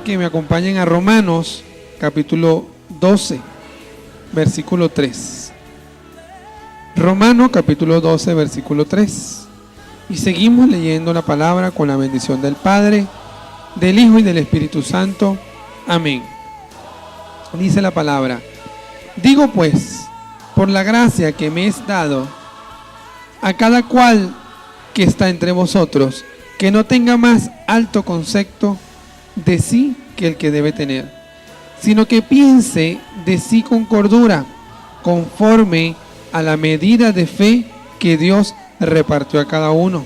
que me acompañen a Romanos, capítulo 12, versículo 3. Romanos, capítulo 12, versículo 3. Y seguimos leyendo la palabra con la bendición del Padre, del Hijo y del Espíritu Santo. Amén. Dice la palabra: digo pues, por la gracia que me es dado, a cada cual que está entre vosotros, que no tenga más alto concepto de sí que el que debe tener, sino que piense de sí con cordura, conforme a la medida de fe que Dios repartió a cada uno.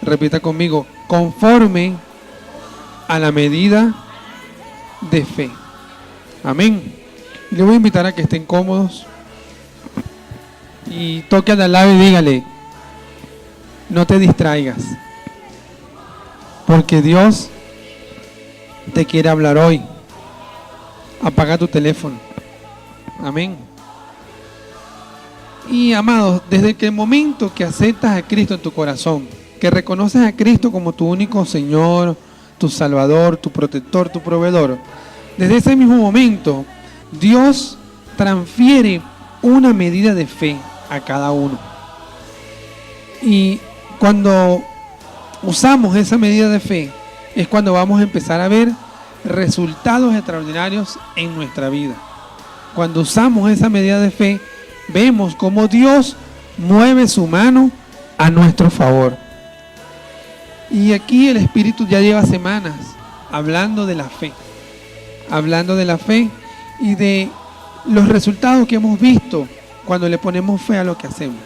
Repita conmigo: conforme a la medida de fe. Amén. Le voy a invitar a que estén cómodos y toque al lado y dígale: no te distraigas, porque Dios te quiere hablar hoy. Apaga tu teléfono. Amén. Y amados, desde que el momento que aceptas a Cristo en tu corazón, que reconoces a Cristo como tu único Señor, tu Salvador, tu protector, tu proveedor, desde ese mismo momento Dios transfiere una medida de fe a cada uno. Y cuando usamos esa medida de fe es cuando vamos a empezar a ver resultados extraordinarios en nuestra vida. Cuando usamos esa medida de fe, vemos cómo Dios mueve su mano a nuestro favor. Y aquí el Espíritu ya lleva semanas hablando de la fe. Hablando de la fe y de los resultados que hemos visto cuando le ponemos fe a lo que hacemos.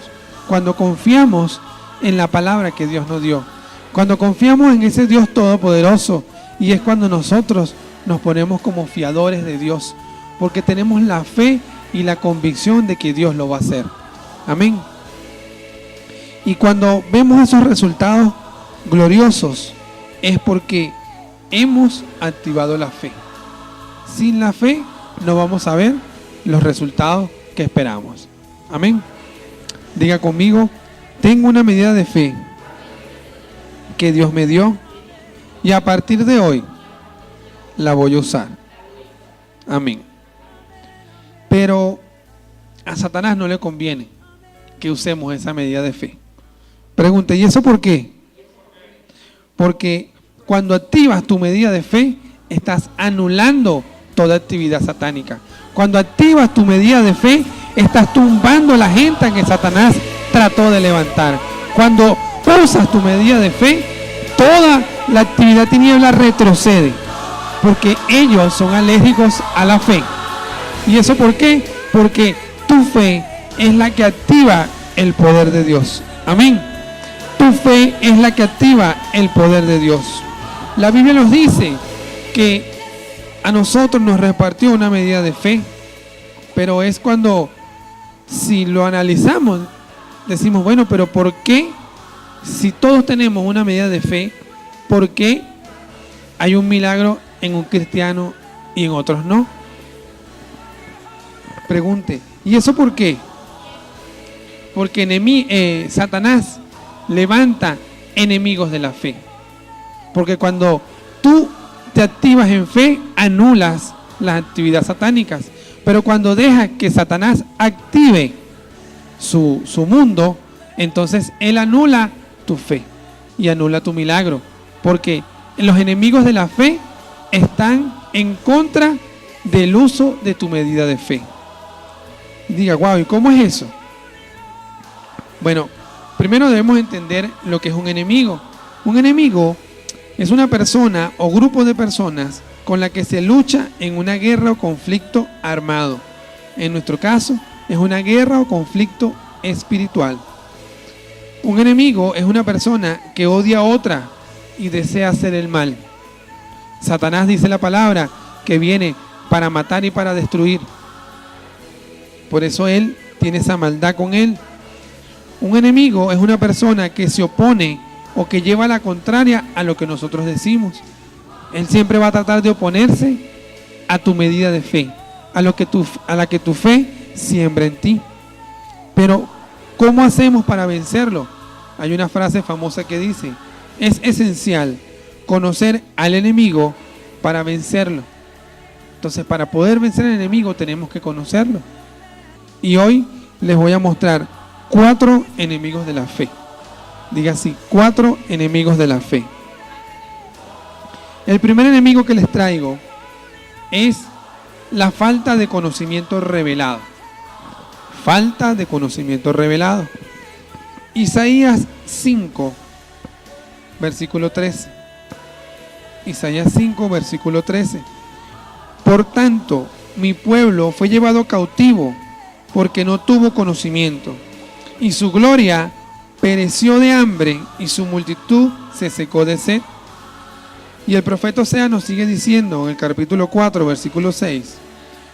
Cuando confiamos en la palabra que Dios nos dio. Cuando confiamos en ese Dios todopoderoso. Y es cuando nosotros nos ponemos como fiadores de Dios. Porque tenemos la fe y la convicción de que Dios lo va a hacer. Amén. Y cuando vemos esos resultados gloriosos, es porque hemos activado la fe. Sin la fe no vamos a ver los resultados que esperamos. Amén. Diga conmigo: tengo una medida de fe que Dios me dio y a partir de hoy la voy a usar. Amén. Pero a Satanás no le conviene que usemos esa medida de fe. Pregunte: ¿y eso por qué? Porque cuando activas tu medida de fe, estás anulando toda actividad satánica. Cuando activas tu medida de fe, estás tumbando la gente que Satanás trató de levantar. Cuando usas tu medida de fe, toda la actividad tiniebla retrocede, porque ellos son alérgicos a la fe. ¿Y eso por qué? Porque tu fe es la que activa el poder de Dios. Amén. Tu fe es la que activa el poder de Dios. La Biblia nos dice que a nosotros nos repartió una medida de fe, pero es cuando, si lo analizamos, decimos: bueno, pero ¿por qué, si todos tenemos una medida de fe, por qué hay un milagro en un cristiano y en otros no? Pregunte: ¿y eso por qué? Porque Satanás levanta enemigos de la fe. Porque cuando tú te activas en fe, anulas las actividades satánicas. Pero cuando dejas que Satanás active su mundo, entonces él anula tu fe y anula tu milagro. Porque los enemigos de la fe están en contra del uso de tu medida de fe. Diga: wow, ¿y cómo es eso? Bueno, primero debemos entender lo que es un enemigo. Un enemigo es una persona o grupo de personas con la que se lucha en una guerra o conflicto armado. En nuestro caso, es una guerra o conflicto espiritual. Un enemigo es una persona que odia a otra y desea hacer el mal. Satanás, dice la palabra, que viene para matar y para destruir. Por eso él tiene esa maldad con él. Un enemigo es una persona que se opone o que lleva la contraria a lo que nosotros decimos. Él siempre va a tratar de oponerse a tu medida de fe, a la que tu fe siembra en ti. Pero ¿cómo hacemos para vencerlo? Hay una frase famosa que dice: es esencial conocer al enemigo para vencerlo. Entonces, para poder vencer al enemigo tenemos que conocerlo. Y hoy les voy a mostrar 4 enemigos de la fe. Diga así, 4 enemigos de la fe. El primer enemigo que les traigo es la falta de conocimiento revelado. Falta de conocimiento revelado. Isaías 5, versículo 13. Isaías 5, versículo 13. Por tanto, mi pueblo fue llevado cautivo porque no tuvo conocimiento, y su gloria pereció de hambre, y su multitud se secó de sed. Y el profeta Oseas nos sigue diciendo en el capítulo 4, versículo 6,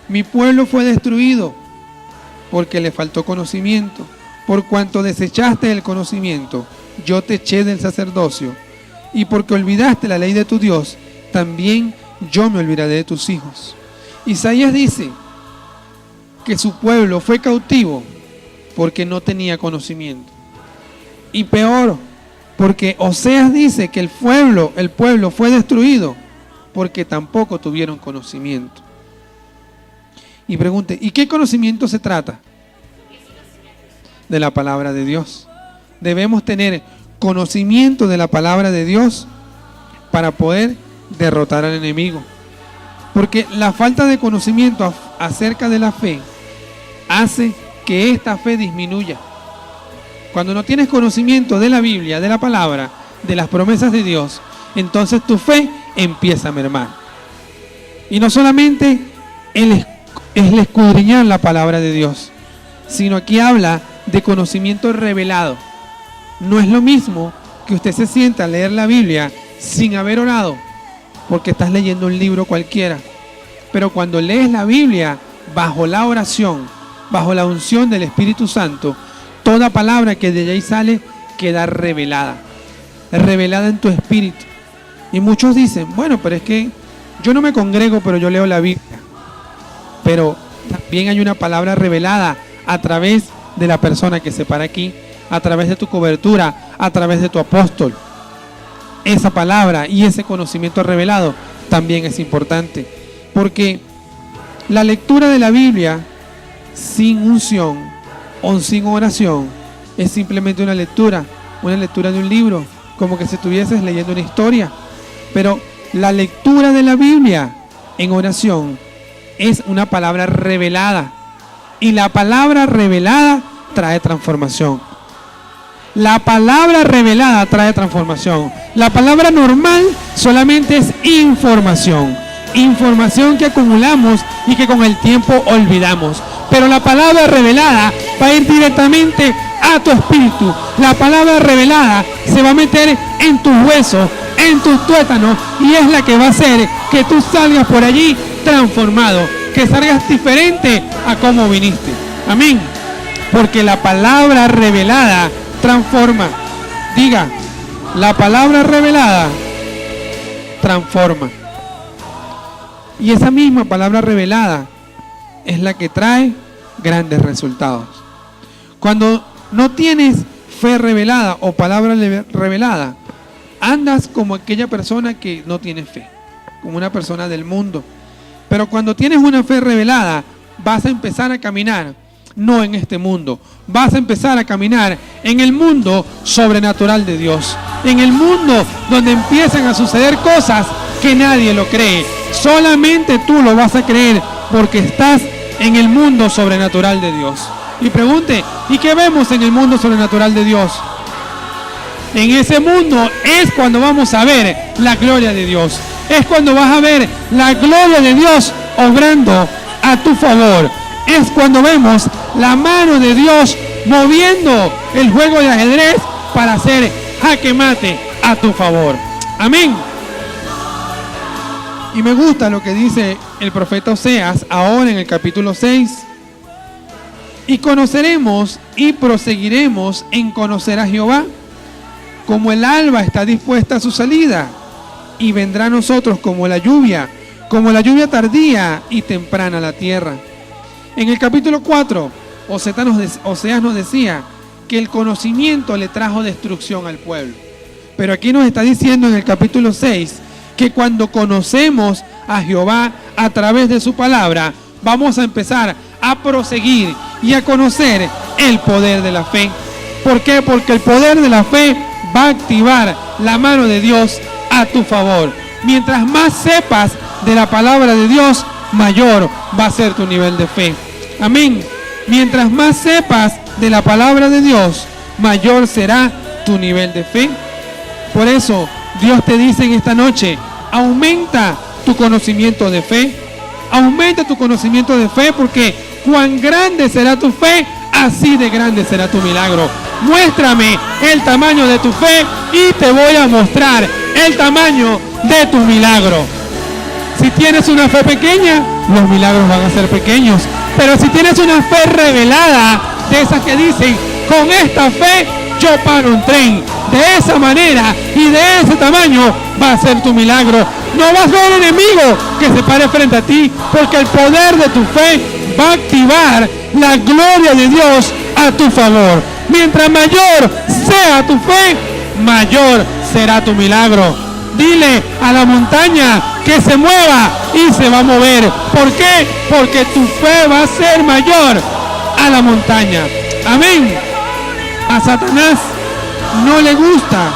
mi pueblo fue destruido porque le faltó conocimiento. Por cuanto desechaste el conocimiento, yo te eché del sacerdocio, y porque olvidaste la ley de tu Dios, también yo me olvidaré de tus hijos. Isaías dice que su pueblo fue cautivo porque no tenía conocimiento. Y peor, porque Oseas dice que el pueblo fue destruido porque tampoco tuvieron conocimiento. Y pregunte, ¿y qué conocimiento se trata? De la palabra de Dios. Debemos tener conocimiento de la palabra de Dios para poder derrotar al enemigo. Porque la falta de conocimiento acerca de la fe hace que esta fe disminuya. Cuando no tienes conocimiento de la Biblia, de la palabra, de las promesas de Dios, entonces tu fe empieza a mermar. Y no solamente es el escudriñar la palabra de Dios, sino aquí habla de conocimiento revelado. No es lo mismo que usted se sienta a leer la Biblia sin haber orado, porque estás leyendo un libro cualquiera. Pero cuando lees la Biblia bajo la oración, bajo la unción del Espíritu Santo, toda palabra que de ahí sale queda revelada en tu espíritu. Y muchos dicen, bueno, pero es que yo no me congrego, pero yo leo la Biblia. Pero también hay una palabra revelada a través de la persona que se para aquí, a través de tu cobertura, a través de tu apóstol. Esa palabra y ese conocimiento revelado también es importante, porque la lectura de la Biblia sin unción o sin oración es simplemente una lectura de un libro, como que si estuvieses leyendo una historia. Pero la lectura de la Biblia en oración es una palabra revelada, y la palabra revelada trae transformación. La palabra revelada trae transformación. La palabra normal solamente es información. Información que acumulamos y que con el tiempo olvidamos. Pero la palabra revelada va a ir directamente a tu espíritu. La palabra revelada se va a meter en tus huesos, en tus tuétanos, y es la que va a hacer que tú salgas por allí transformado, que salgas diferente a como viniste. Amén. Porque la palabra revelada transforma. Diga, la palabra revelada transforma. Y esa misma palabra revelada es la que trae grandes resultados. Cuando no tienes fe revelada o palabra revelada, andas como aquella persona que no tiene fe, como una persona del mundo. Pero cuando tienes una fe revelada, vas a empezar a caminar no en este mundo, vas a empezar a caminar en el mundo sobrenatural de Dios, en el mundo donde empiezan a suceder cosas que nadie lo cree. Solamente tú lo vas a creer porque estás en el mundo sobrenatural de Dios. Y pregunte, ¿y qué vemos en el mundo sobrenatural de Dios? En ese mundo es cuando vamos a ver la gloria de Dios. Es cuando vas a ver la gloria de Dios obrando a tu favor. Es cuando vemos la mano de Dios moviendo el juego de ajedrez para hacer jaque mate a tu favor. Amén. Y me gusta lo que dice el profeta Oseas ahora en el capítulo 6. Y conoceremos y proseguiremos en conocer a Jehová, como el alba está dispuesta a su salida, y vendrá a nosotros como la lluvia tardía y temprana a la tierra. En el capítulo 4, Oseas nos decía que el conocimiento le trajo destrucción al pueblo. Pero aquí nos está diciendo en el capítulo 6 que cuando conocemos a Jehová a través de su palabra, vamos a empezar a proseguir y a conocer el poder de la fe. ¿Por qué? Porque el poder de la fe va a activar la mano de Dios a tu favor. Mientras más sepas de la palabra de Dios, mayor va a ser tu nivel de fe. Amén. Mientras más sepas de la palabra de Dios, mayor será tu nivel de fe. Por eso Dios te dice en esta noche, aumenta tu conocimiento de fe. Aumenta tu conocimiento de fe, porque cuán grande será tu fe, así de grande será tu milagro. Muéstrame el tamaño de tu fe y te voy a mostrar el tamaño de tu milagro. Si tienes una fe pequeña, los milagros van a ser pequeños. Pero si tienes una fe revelada, de esas que dicen, con esta fe yo paro un tren, de esa manera y de ese tamaño va a ser tu milagro. No vas a ver enemigo que se pare frente a ti, porque el poder de tu fe va a activar la gloria de Dios a tu favor. Mientras mayor sea tu fe, mayor será tu milagro. Dile a la montaña que se mueva y se va a mover. ¿Por qué? Porque tu fe va a ser mayor a la montaña. Amén. A Satanás no le gusta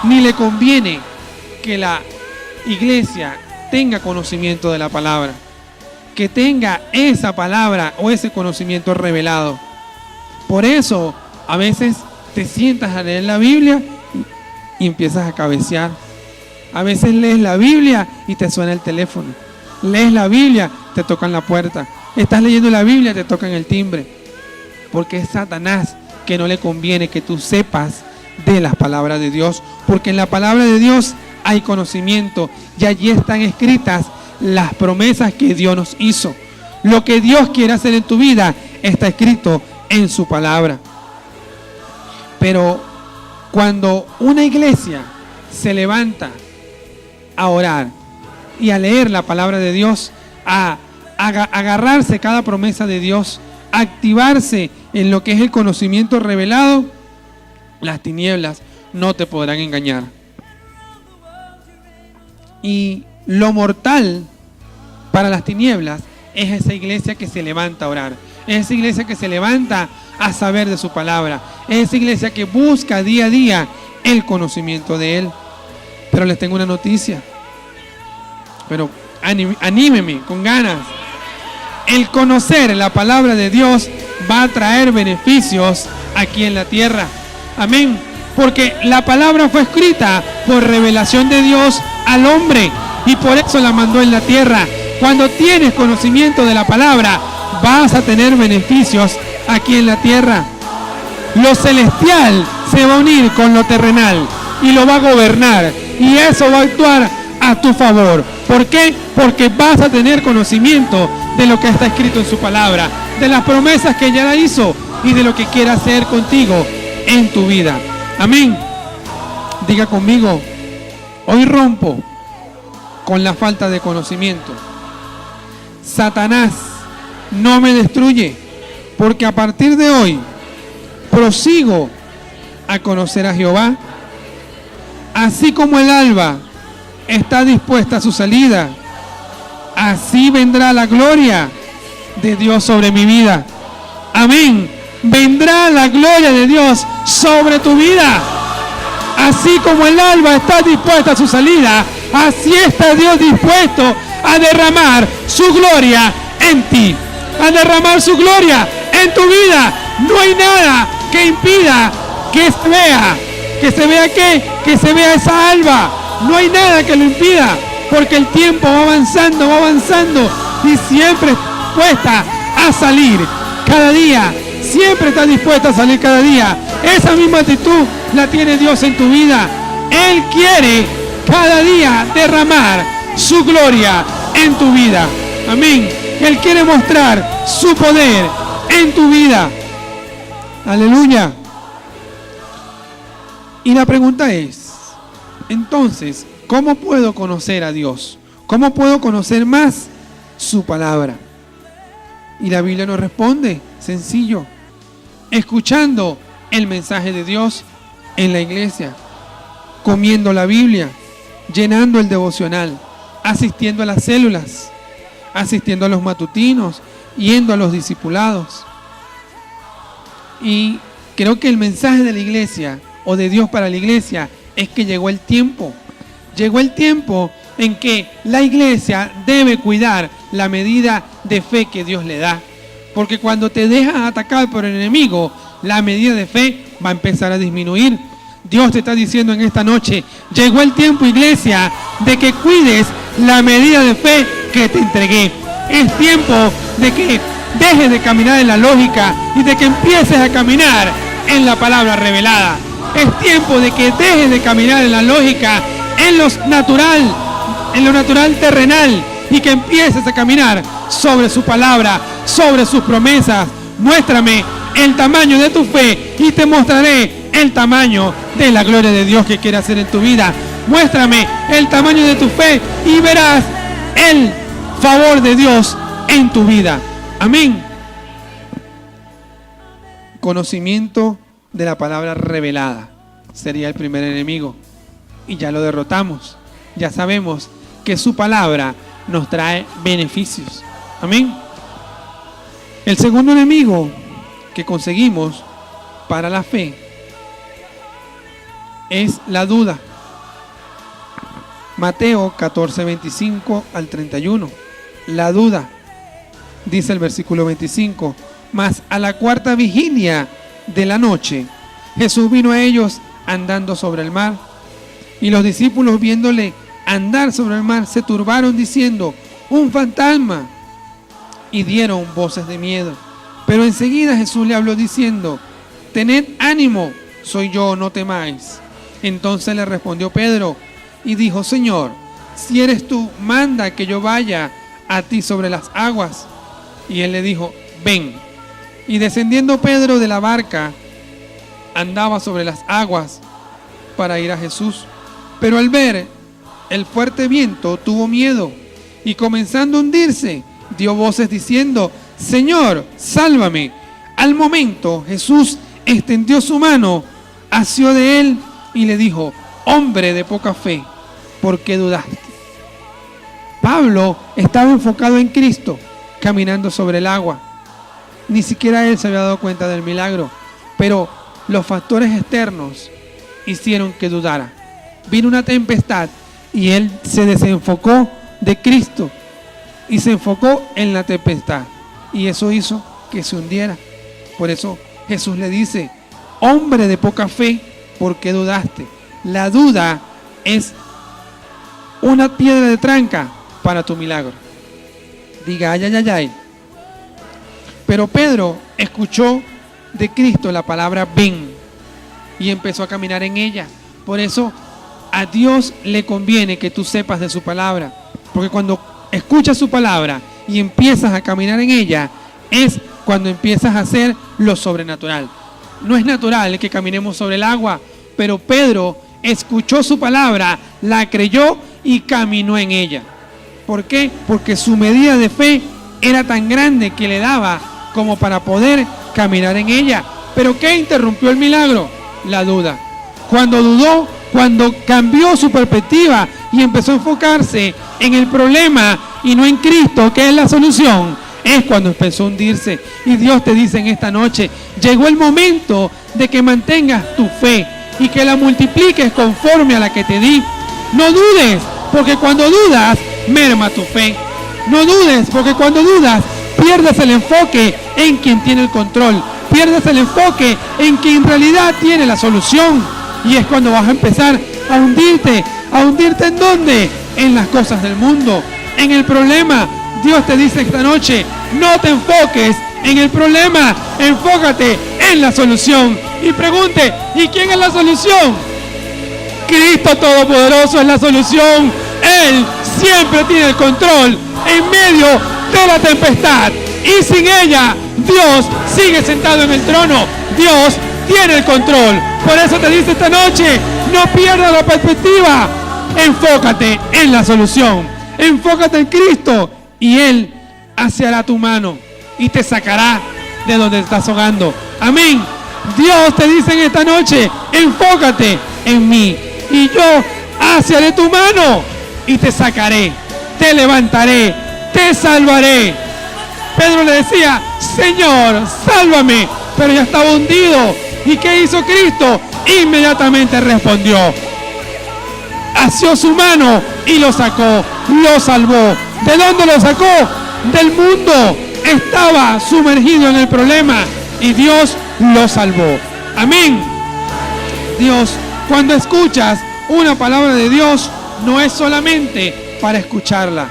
ni le conviene que la iglesia tenga conocimiento de la palabra, que tenga esa palabra o ese conocimiento revelado. Por eso a veces te sientas a leer la Biblia y empiezas a cabecear. A veces lees la Biblia y te suena el teléfono. Lees la Biblia, te tocan la puerta. Estás leyendo la Biblia, te tocan el timbre. Porque es Satanás que no le conviene que tú sepas de las palabras de Dios. Porque en la palabra de Dios hay conocimiento y allí están escritas las promesas que Dios nos hizo. Lo que Dios quiere hacer en tu vida está escrito en su palabra. Pero cuando una iglesia se levanta a orar y a leer la palabra de Dios, a agarrarse cada promesa de Dios, a activarse en lo que es el conocimiento revelado, las tinieblas no te podrán engañar. Y lo mortal para las tinieblas es esa iglesia que se levanta a orar, es esa iglesia que se levanta a saber de su palabra, es esa iglesia que busca día a día el conocimiento de Él. Pero les tengo una noticia, pero anímeme con ganas. El conocer la palabra de Dios va a traer beneficios aquí en la tierra. Amén. Porque la palabra fue escrita por revelación de Dios al hombre y por eso la mandó en la tierra. Cuando tienes conocimiento de la palabra, vas a tener beneficios aquí en la tierra. Lo celestial se va a unir con lo terrenal y lo va a gobernar, y eso va a actuar a tu favor. ¿Por qué? Porque vas a tener conocimiento de lo que está escrito en su palabra, de las promesas que ella hizo y de lo que quiere hacer contigo en tu vida. Amén. Diga conmigo, hoy rompo con la falta de conocimiento. Satanás no me destruye, porque a partir de hoy prosigo a conocer a Jehová. Así como el alba está dispuesta a su salida, así vendrá la gloria de Dios sobre mi vida. Amén. Vendrá la gloria de Dios sobre tu vida. Así como el alba está dispuesta a su salida, así está Dios dispuesto a derramar su gloria en ti, a derramar su gloria en tu vida. No hay nada que impida que se vea que se vea esa alba. No hay nada que lo impida, porque el tiempo va avanzando y siempre está dispuesta a salir cada día. Siempre está dispuesta a salir cada día. Esa misma actitud la tiene Dios en tu vida. Él quiere cada día derramar su gloria en tu vida. Amén. Él quiere mostrar su poder en tu vida. Aleluya. Y la pregunta es, entonces, ¿cómo puedo conocer a Dios? ¿Cómo puedo conocer más su palabra? Y la Biblia nos responde, sencillo, escuchando el mensaje de Dios en la iglesia, comiendo la Biblia, llenando el devocional, asistiendo a las células, asistiendo a los matutinos, yendo a los discipulados. Y creo que el mensaje de la iglesia o de Dios para la iglesia es que llegó el tiempo. Llegó el tiempo en que la iglesia debe cuidar la medida de fe que Dios le da. Porque cuando te dejas atacar por el enemigo, la medida de fe va a empezar a disminuir. Dios te está diciendo en esta noche, llegó el tiempo, iglesia, de que cuides la medida de fe que te entregué. Es tiempo de que dejes de caminar en la lógica y de que empieces a caminar en la palabra revelada. Es tiempo de que dejes de caminar en la lógica, en lo natural terrenal, y que empieces a caminar sobre su palabra, sobre sus promesas. Muéstrame el tamaño de tu fe y te mostraré el tamaño de la gloria de Dios que quiere hacer en tu vida. Muéstrame el tamaño de tu fe y verás el favor de Dios en tu vida. Amén. Conocimiento de la palabra revelada sería el primer enemigo, y ya lo derrotamos. Ya sabemos que su palabra nos trae beneficios. Amén. El segundo enemigo que conseguimos para la fe es la duda. Mateo 14, 25 al 31. La duda. Dice el versículo 25: mas a la cuarta vigilia de la noche, Jesús vino a ellos andando sobre el mar. Y los discípulos, viéndole andar sobre el mar, se turbaron diciendo: un fantasma. Y dieron voces de miedo. Pero enseguida Jesús le habló diciendo: tened ánimo, soy yo, no temáis. Entonces le respondió Pedro y dijo: Señor, si eres tú, manda que yo vaya a ti sobre las aguas. Y él le dijo: ven. Y descendiendo Pedro de la barca, andaba sobre las aguas para ir a Jesús. Pero al ver el fuerte viento, tuvo miedo, y comenzando a hundirse, dio voces diciendo: Señor, sálvame. Al momento Jesús extendió su mano, asió de él y le dijo: hombre de poca fe, ¿por qué dudaste? Pablo estaba enfocado en Cristo, caminando sobre el agua. Ni siquiera él se había dado cuenta del milagro, pero los factores externos hicieron que dudara. Vino una tempestad y él se desenfocó de Cristo y se enfocó en la tempestad, y eso hizo que se hundiera. Por eso Jesús le dice: hombre de poca fe, ¿por qué dudaste? La duda es una piedra de tranca para tu milagro. Diga ay, ay, ay, ay. Pero Pedro escuchó de Cristo la palabra ven y empezó a caminar en ella. Por eso a Dios le conviene que tú sepas de su palabra, porque cuando escuchas su palabra y empiezas a caminar en ella, es cuando empiezas a hacer lo sobrenatural. No es natural que caminemos sobre el agua, pero Pedro escuchó su palabra, la creyó y caminó en ella. ¿Por qué? Porque su medida de fe era tan grande que le daba como para poder caminar en ella. ¿Pero qué interrumpió el milagro? La duda. Cuando dudó, cuando cambió su perspectiva y empezó a enfocarse en el problema y no en Cristo, que es la solución, es cuando empezó a hundirse. Y Dios te dice en esta noche: llegó el momento de que mantengas tu fe y que la multipliques conforme a la que te di. No dudes, porque cuando dudas, merma tu fe. No dudes, porque cuando dudas, pierdes el enfoque en quien tiene el control. Pierdes el enfoque en quien en realidad tiene la solución. Y es cuando vas a empezar a hundirte. ¿A hundirte en dónde? En las cosas del mundo, en el problema. Dios te dice esta noche: no te enfoques en el problema, enfócate en la solución. Y pregunte: ¿y quién es la solución? Cristo Todopoderoso es la solución. Él siempre tiene el control en medio de la tempestad, y sin ella Dios sigue sentado en el trono. Dios tiene el control. Por eso te dice esta noche: no pierdas la perspectiva, enfócate en la solución, enfócate en Cristo, y Él hacia tu mano y te sacará de donde estás ahogando. Amén. Dios te dice en esta noche: enfócate en mí y yo Asiaré tu mano y te sacaré, te levantaré, te salvaré. Pedro le decía, Señor, sálvame, pero ya estaba hundido. ¿Y qué hizo Cristo? Inmediatamente respondió. Asió su mano y lo sacó, lo salvó. ¿De dónde lo sacó? Del mundo. Estaba sumergido en el problema y Dios lo salvó. Amén. Dios, cuando escuchas una palabra de Dios, no es solamente para escucharla.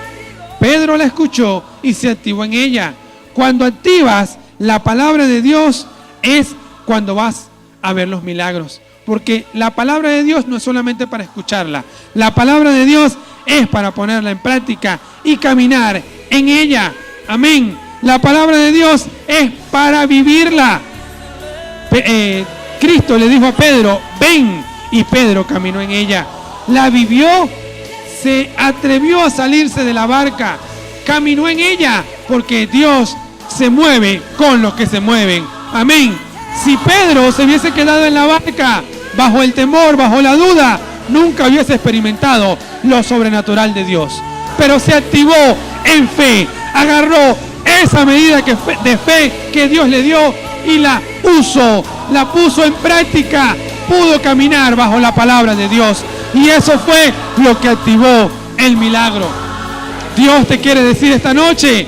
Pedro la escuchó y se activó en ella. Cuando activas la palabra de Dios es cuando vas a ver los milagros. Porque la palabra de Dios no es solamente para escucharla. La palabra de Dios es para ponerla en práctica y caminar en ella. Amén. La palabra de Dios es para vivirla. Cristo le dijo a Pedro, ven. Y Pedro caminó en ella. La vivió, se atrevió a salirse de la barca. Caminó en ella porque Dios se mueve con los que se mueven. Amén. Si Pedro se hubiese quedado en la barca, bajo el temor, bajo la duda, nunca hubiese experimentado lo sobrenatural de Dios. Pero se activó en fe, agarró esa medida de fe que Dios le dio y la puso en práctica, pudo caminar bajo la palabra de Dios. Y eso fue lo que activó el milagro. Dios te quiere decir esta noche,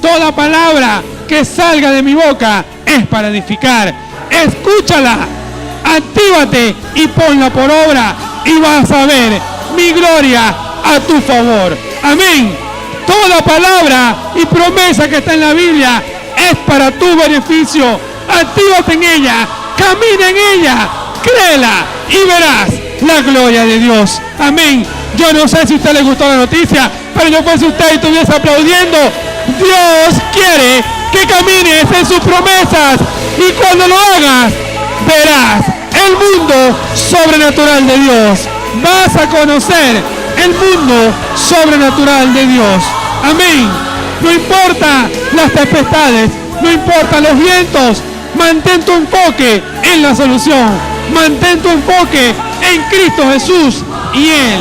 toda palabra que salga de mi boca es para edificar. Escúchala, actívate y ponla por obra y vas a ver mi gloria a tu favor. Amén. Toda palabra y promesa que está en la Biblia es para tu beneficio. Actívate en ella, camina en ella, créela y verás la gloria de Dios. Amén. Yo no sé si a usted le gustó la noticia, pero yo fuese usted y estuviese aplaudiendo. Dios quiere que camines en sus promesas y cuando lo hagas verás el mundo sobrenatural de Dios. Vas a conocer el mundo sobrenatural de Dios. Amén. No importa las tempestades, no importa los vientos, mantén tu enfoque en la solución. Mantén tu enfoque en Cristo Jesús y Él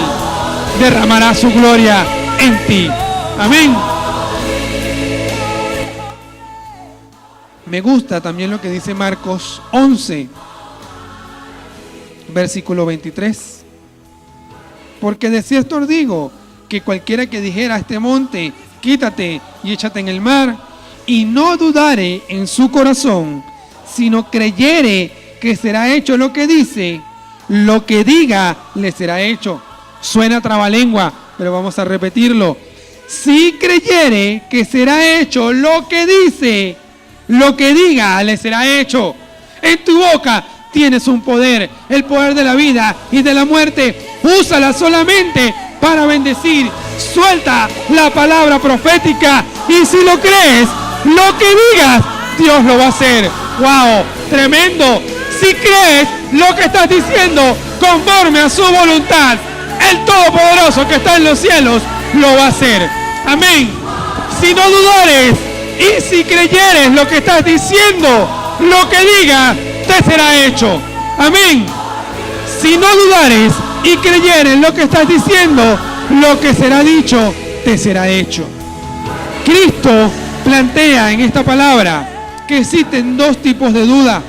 derramará su gloria en ti. Amén. Me gusta también lo que dice Marcos 11, versículo 23. Porque de cierto os digo que cualquiera que dijera a este monte, quítate y échate en el mar, y no dudare en su corazón, sino creyere que será hecho lo que dice, lo que diga le será hecho. Suena trabalengua, pero vamos a repetirlo. Si creyere que será hecho lo que dice, lo que diga le será hecho. En tu boca tienes un poder, el poder de la vida y de la muerte. Úsala solamente para bendecir. Suelta la palabra profética y si lo crees, lo que digas, Dios lo va a hacer. ¡Wow! Tremendo. Si crees lo que estás diciendo conforme a su voluntad, el Todopoderoso que está en los cielos lo va a hacer. Amén. Si no dudares y si creyeres lo que estás diciendo, lo que diga te será hecho. Amén. Si no dudares y creyeres lo que estás diciendo, lo que será dicho te será hecho. Cristo plantea en esta palabra que existen dos tipos de duda: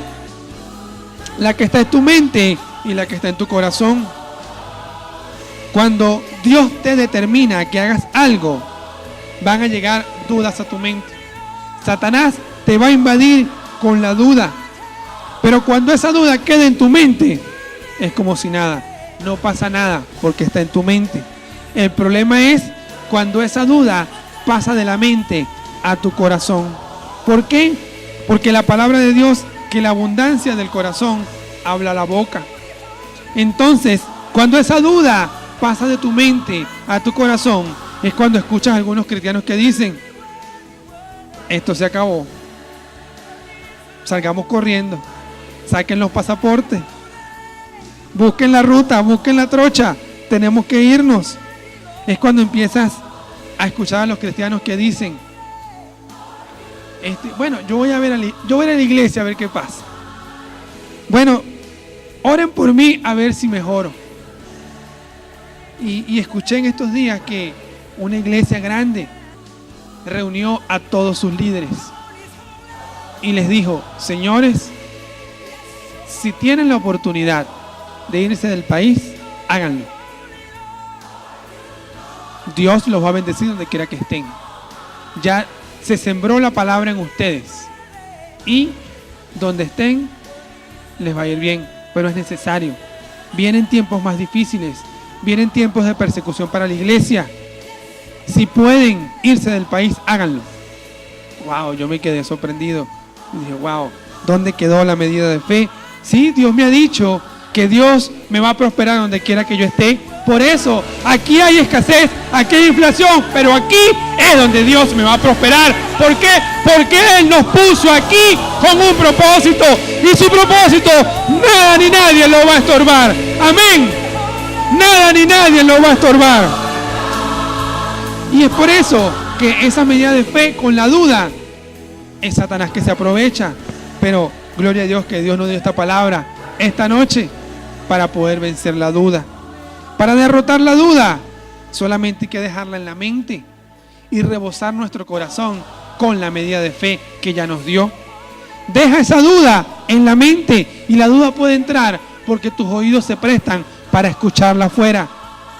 la que está en tu mente y la que está en tu corazón. Cuando Dios te determina que hagas algo, van a llegar dudas a tu mente. Satanás te va a invadir con la duda. Pero cuando esa duda queda en tu mente, es como si nada. No pasa nada porque está en tu mente. El problema es cuando esa duda pasa de la mente a tu corazón. ¿Por qué? Porque la palabra de Dios, que la abundancia del corazón habla la boca. Entonces, cuando esa duda pasa de tu mente a tu corazón, es cuando escuchas a algunos cristianos que dicen: esto se acabó, salgamos corriendo, saquen los pasaportes, busquen la ruta, busquen la trocha, tenemos que irnos. Es cuando empiezas a escuchar a los cristianos que dicen: bueno, yo voy a ir a la iglesia a ver qué pasa. Bueno, oren por mí a ver si mejoro. Y escuché en estos días que una iglesia grande reunió a todos sus líderes y les dijo: señores, si tienen la oportunidad de irse del país, háganlo. Dios los va a bendecir donde quiera que estén. Ya se sembró la palabra en ustedes y donde estén les va a ir bien, pero es necesario. Vienen tiempos más difíciles, vienen tiempos de persecución para la iglesia. Si pueden irse del país, háganlo. Wow, yo me quedé sorprendido. Y dije, wow, ¿dónde quedó la medida de fe? Sí, Dios me ha dicho que Dios me va a prosperar donde quiera que yo esté. Por eso, aquí hay escasez, aquí hay inflación, pero aquí es donde Dios me va a prosperar. ¿Por qué? Porque Él nos puso aquí con un propósito, y su propósito nada ni nadie lo va a estorbar. Amén. Nada ni nadie lo va a estorbar. Y es por eso que esa medida de fe con la duda es Satanás que se aprovecha. Pero gloria a Dios que Dios nos dio esta palabra esta noche para poder vencer la duda. Para derrotar la duda, solamente hay que dejarla en la mente y rebosar nuestro corazón con la medida de fe que ya nos dio. Deja esa duda en la mente, y la duda puede entrar porque tus oídos se prestan para escucharla afuera.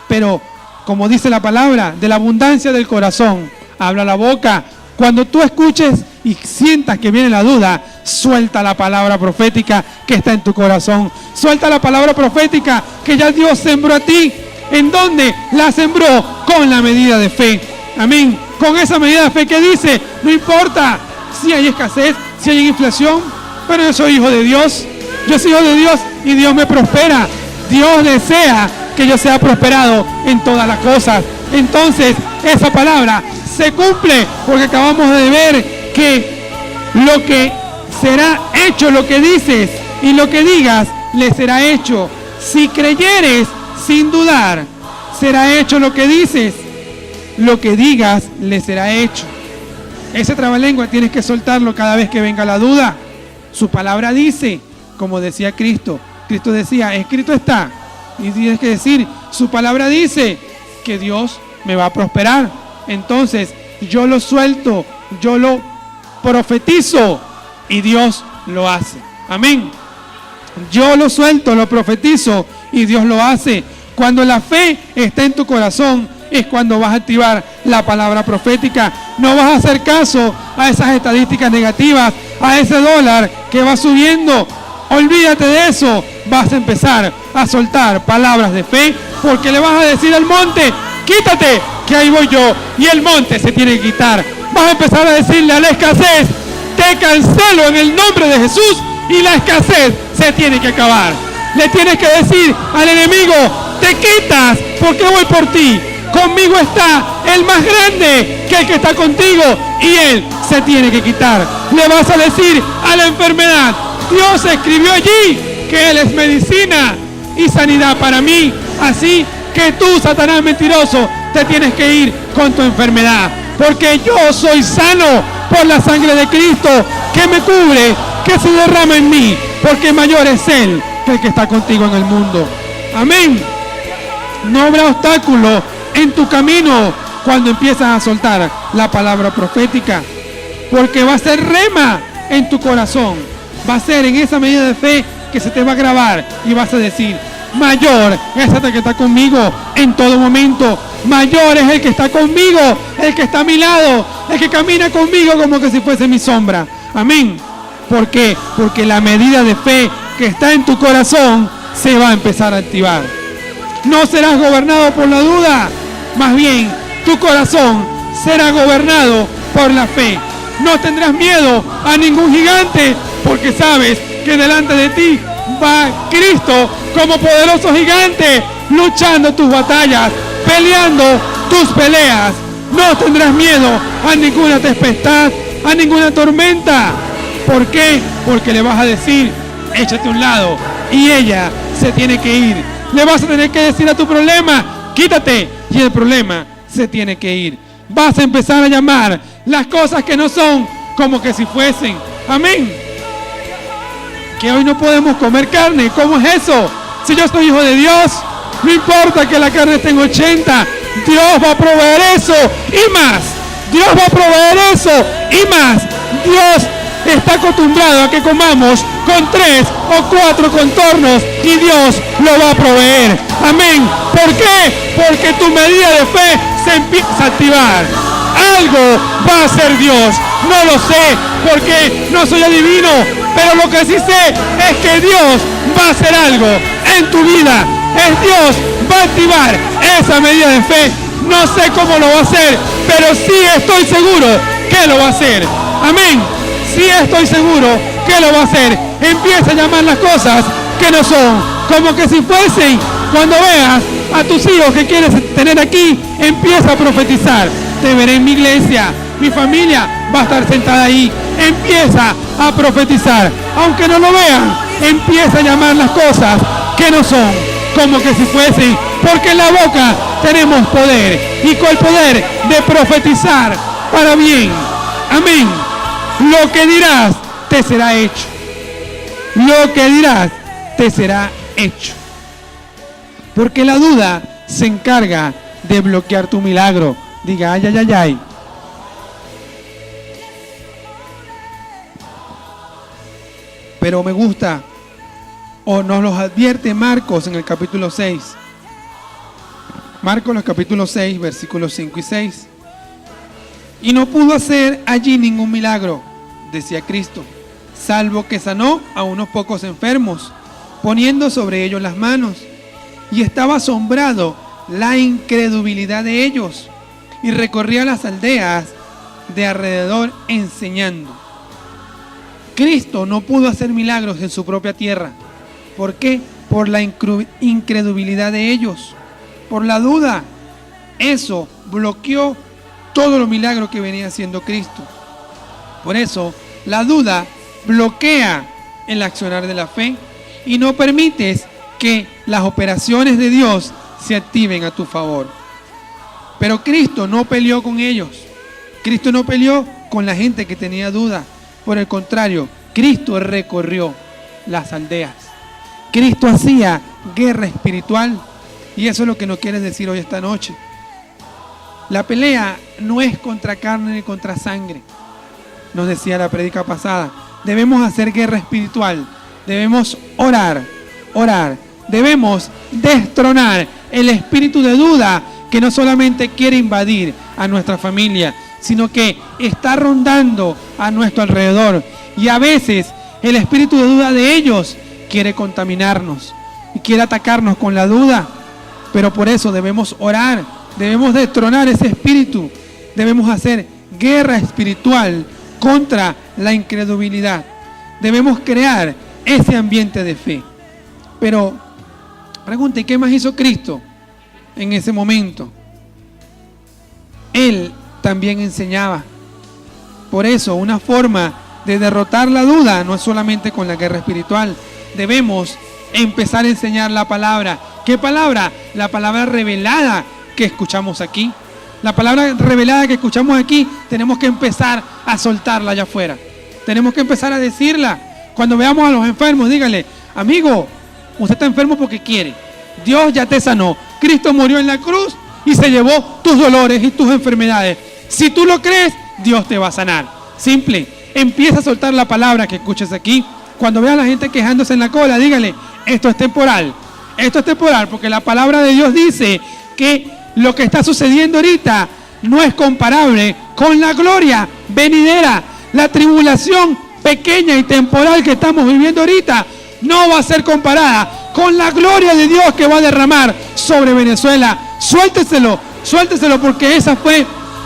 Pero, como dice la palabra, de la abundancia del corazón habla la boca. Cuando tú escuches y sientas que viene la duda, suelta la palabra profética que está en tu corazón. Suelta la palabra profética que ya Dios sembró a ti. ¿En dónde? La sembró con la medida de fe. Amén. Con esa medida de fe que dice, no importa si hay escasez, si hay inflación, pero yo soy hijo de Dios. Yo soy hijo de Dios y Dios me prospera. Dios desea que yo sea prosperado en todas las cosas. Entonces, esa palabra se cumple, porque acabamos de ver que lo que será hecho, lo que dices y lo que digas, le será hecho. Si creyeres sin dudar, será hecho lo que dices, lo que digas le será hecho. Ese trabalengua tienes que soltarlo cada vez que venga la duda. Su palabra dice, como decía Cristo. Cristo decía, escrito está. Y tienes que decir, su palabra dice que Dios me va a prosperar. Entonces, yo lo suelto, yo lo profetizo y Dios lo hace. Amén. Yo lo suelto, lo profetizo y Dios lo hace. Cuando la fe está en tu corazón, es cuando vas a activar la palabra profética. No vas a hacer caso a esas estadísticas negativas, a ese dólar que va subiendo. Olvídate de eso. Vas a empezar a soltar palabras de fe, porque le vas a decir al monte, quítate, que ahí voy yo, y el monte se tiene que quitar. Vas a empezar a decirle a la escasez, te cancelo en el nombre de Jesús, y la escasez se tiene que acabar. Le tienes que decir al enemigo, te quitas, porque voy por ti. Conmigo está el más grande que el que está contigo, y él se tiene que quitar. Le vas a decir a la enfermedad, Dios escribió allí que Él es medicina y sanidad para mí. Así que tú, Satanás mentiroso, te tienes que ir con tu enfermedad. Porque yo soy sano por la sangre de Cristo que me cubre, que se derrama en mí. Porque mayor es Él que el que está contigo en el mundo. Amén. No habrá obstáculo en tu camino cuando empiezas a soltar la palabra profética. Porque va a ser rema en tu corazón. Va a ser en esa medida de fe que se te va a grabar y vas a decir, mayor es el que está conmigo en todo momento. Mayor es el que está conmigo, el que está a mi lado, el que camina conmigo como que si fuese mi sombra. Amén. ¿Por qué? Porque la medida de fe que está en tu corazón se va a empezar a activar. No serás gobernado por la duda, más bien tu corazón será gobernado por la fe. No tendrás miedo a ningún gigante, porque sabes que delante de ti va Cristo como poderoso gigante, luchando tus batallas, peleando tus peleas. No tendrás miedo a ninguna tempestad, a ninguna tormenta. ¿Por qué? Porque le vas a decir, échate a un lado, y ella se tiene que ir. Le vas a tener que decir a tu problema, quítate, y el problema se tiene que ir. Vas a empezar a llamar las cosas que no son como que si fuesen. Amén. Que hoy no podemos comer carne. ¿Cómo es eso? Si yo soy hijo de Dios, No importa que la carne esté en 80, Dios va a proveer eso y más. Dios va a proveer eso y más. Dios está acostumbrado a que comamos con 3 o 4 contornos y Dios lo va a proveer. Amén. ¿Por qué? Porque tu medida de fe se empieza a activar. Algo va a hacer Dios. No lo sé porque no soy adivino, pero lo que sí sé es que Dios va a hacer algo en tu vida. Dios va a activar esa medida de fe. No sé cómo lo va a hacer, pero sí estoy seguro que lo va a hacer. Amén. Sí estoy seguro que lo va a hacer. Empieza a llamar las cosas que no son, como que si fuesen. Cuando veas a tus hijos que quieres tener aquí, empieza a profetizar. Te veré en mi iglesia, mi familia va a estar sentada ahí. Empieza a profetizar. Aunque no lo vean, empieza a llamar las cosas que no son, como que si fuesen. Porque en la boca tenemos poder, y con el poder de profetizar para bien. Amén. Lo que dirás te será hecho. Lo que dirás te será hecho. Porque la duda se encarga de bloquear tu milagro. Diga, ay, ay, ay, ay. Pero me gusta, o nos los advierte Marcos en el capítulo 6. Marcos, los capítulos 6, versículos 5 y 6. Y no pudo hacer allí ningún milagro, decía Cristo, salvo que sanó a unos pocos enfermos, poniendo sobre ellos las manos. Y estaba asombrado la incredulidad de ellos, y recorría las aldeas de alrededor enseñando. Cristo no pudo hacer milagros en su propia tierra. ¿Por qué? Por la incredulidad de ellos, por la duda. Eso bloqueó todos los milagros que venía haciendo Cristo. Por eso, la duda bloquea el accionar de la fe y no permites que las operaciones de Dios se activen a tu favor. Pero Cristo no peleó con ellos. Cristo no peleó con la gente que tenía duda. Por el contrario, Cristo recorrió las aldeas. Cristo hacía guerra espiritual. Y eso es lo que nos quiere decir hoy esta noche. La pelea no es contra carne ni contra sangre, nos decía la prédica pasada. Debemos hacer guerra espiritual. Debemos orar. Debemos destronar el espíritu de duda que no solamente quiere invadir a nuestra familia, sino que está rondando a nuestro alrededor. Y a veces el espíritu de duda de ellos quiere contaminarnos y quiere atacarnos con la duda. Pero por eso debemos orar, debemos destronar ese espíritu, debemos hacer guerra espiritual contra la incredulidad. Debemos crear ese ambiente de fe. Pero pregunte, ¿qué más hizo Cristo en ese momento? Él también enseñaba. Por eso, una forma de derrotar la duda no es solamente con la guerra espiritual. Debemos empezar a enseñar la palabra. ¿Qué palabra? La palabra revelada que escuchamos aquí. La palabra revelada que escuchamos aquí, tenemos que empezar a soltarla allá afuera. Tenemos que empezar a decirla. Cuando veamos a los enfermos, dígale, amigo, usted está enfermo porque quiere. Dios ya te sanó. Cristo murió en la cruz y se llevó tus dolores y tus enfermedades. Si tú lo crees, Dios te va a sanar. Simple. Empieza a soltar la palabra que escuches aquí. Cuando veas a la gente quejándose en la cola, dígale, esto es temporal. Esto es temporal porque la palabra de Dios dice que lo que está sucediendo ahorita no es comparable con la gloria venidera. La tribulación pequeña y temporal que estamos viviendo ahorita no va a ser comparada con la gloria de Dios que va a derramar sobre Venezuela. Suélteselo porque esa fue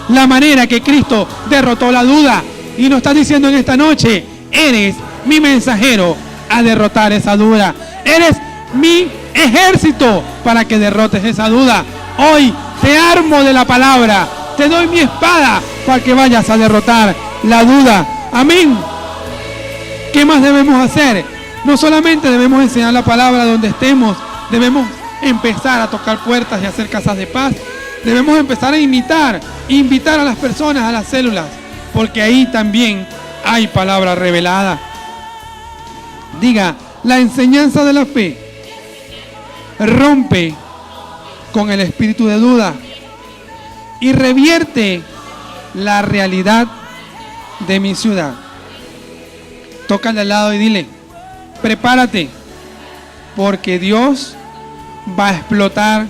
la manera que Cristo derrotó la duda. Y nos está diciendo en esta noche, eres mi mensajero a derrotar esa duda. Eres mi ejército para que derrotes esa duda. Hoy te armo de la palabra, te doy mi espada para que vayas a derrotar la duda. Amén. ¿Qué más debemos hacer? No solamente debemos enseñar la palabra donde estemos, debemos empezar a tocar puertas y hacer casas de paz. Debemos empezar a invitar a las personas a las células, porque ahí también hay palabra revelada. Diga, la enseñanza de la fe rompe con el espíritu de duda y revierte la realidad de mi ciudad. Tócale al lado y dile: prepárate, porque Dios va a explotar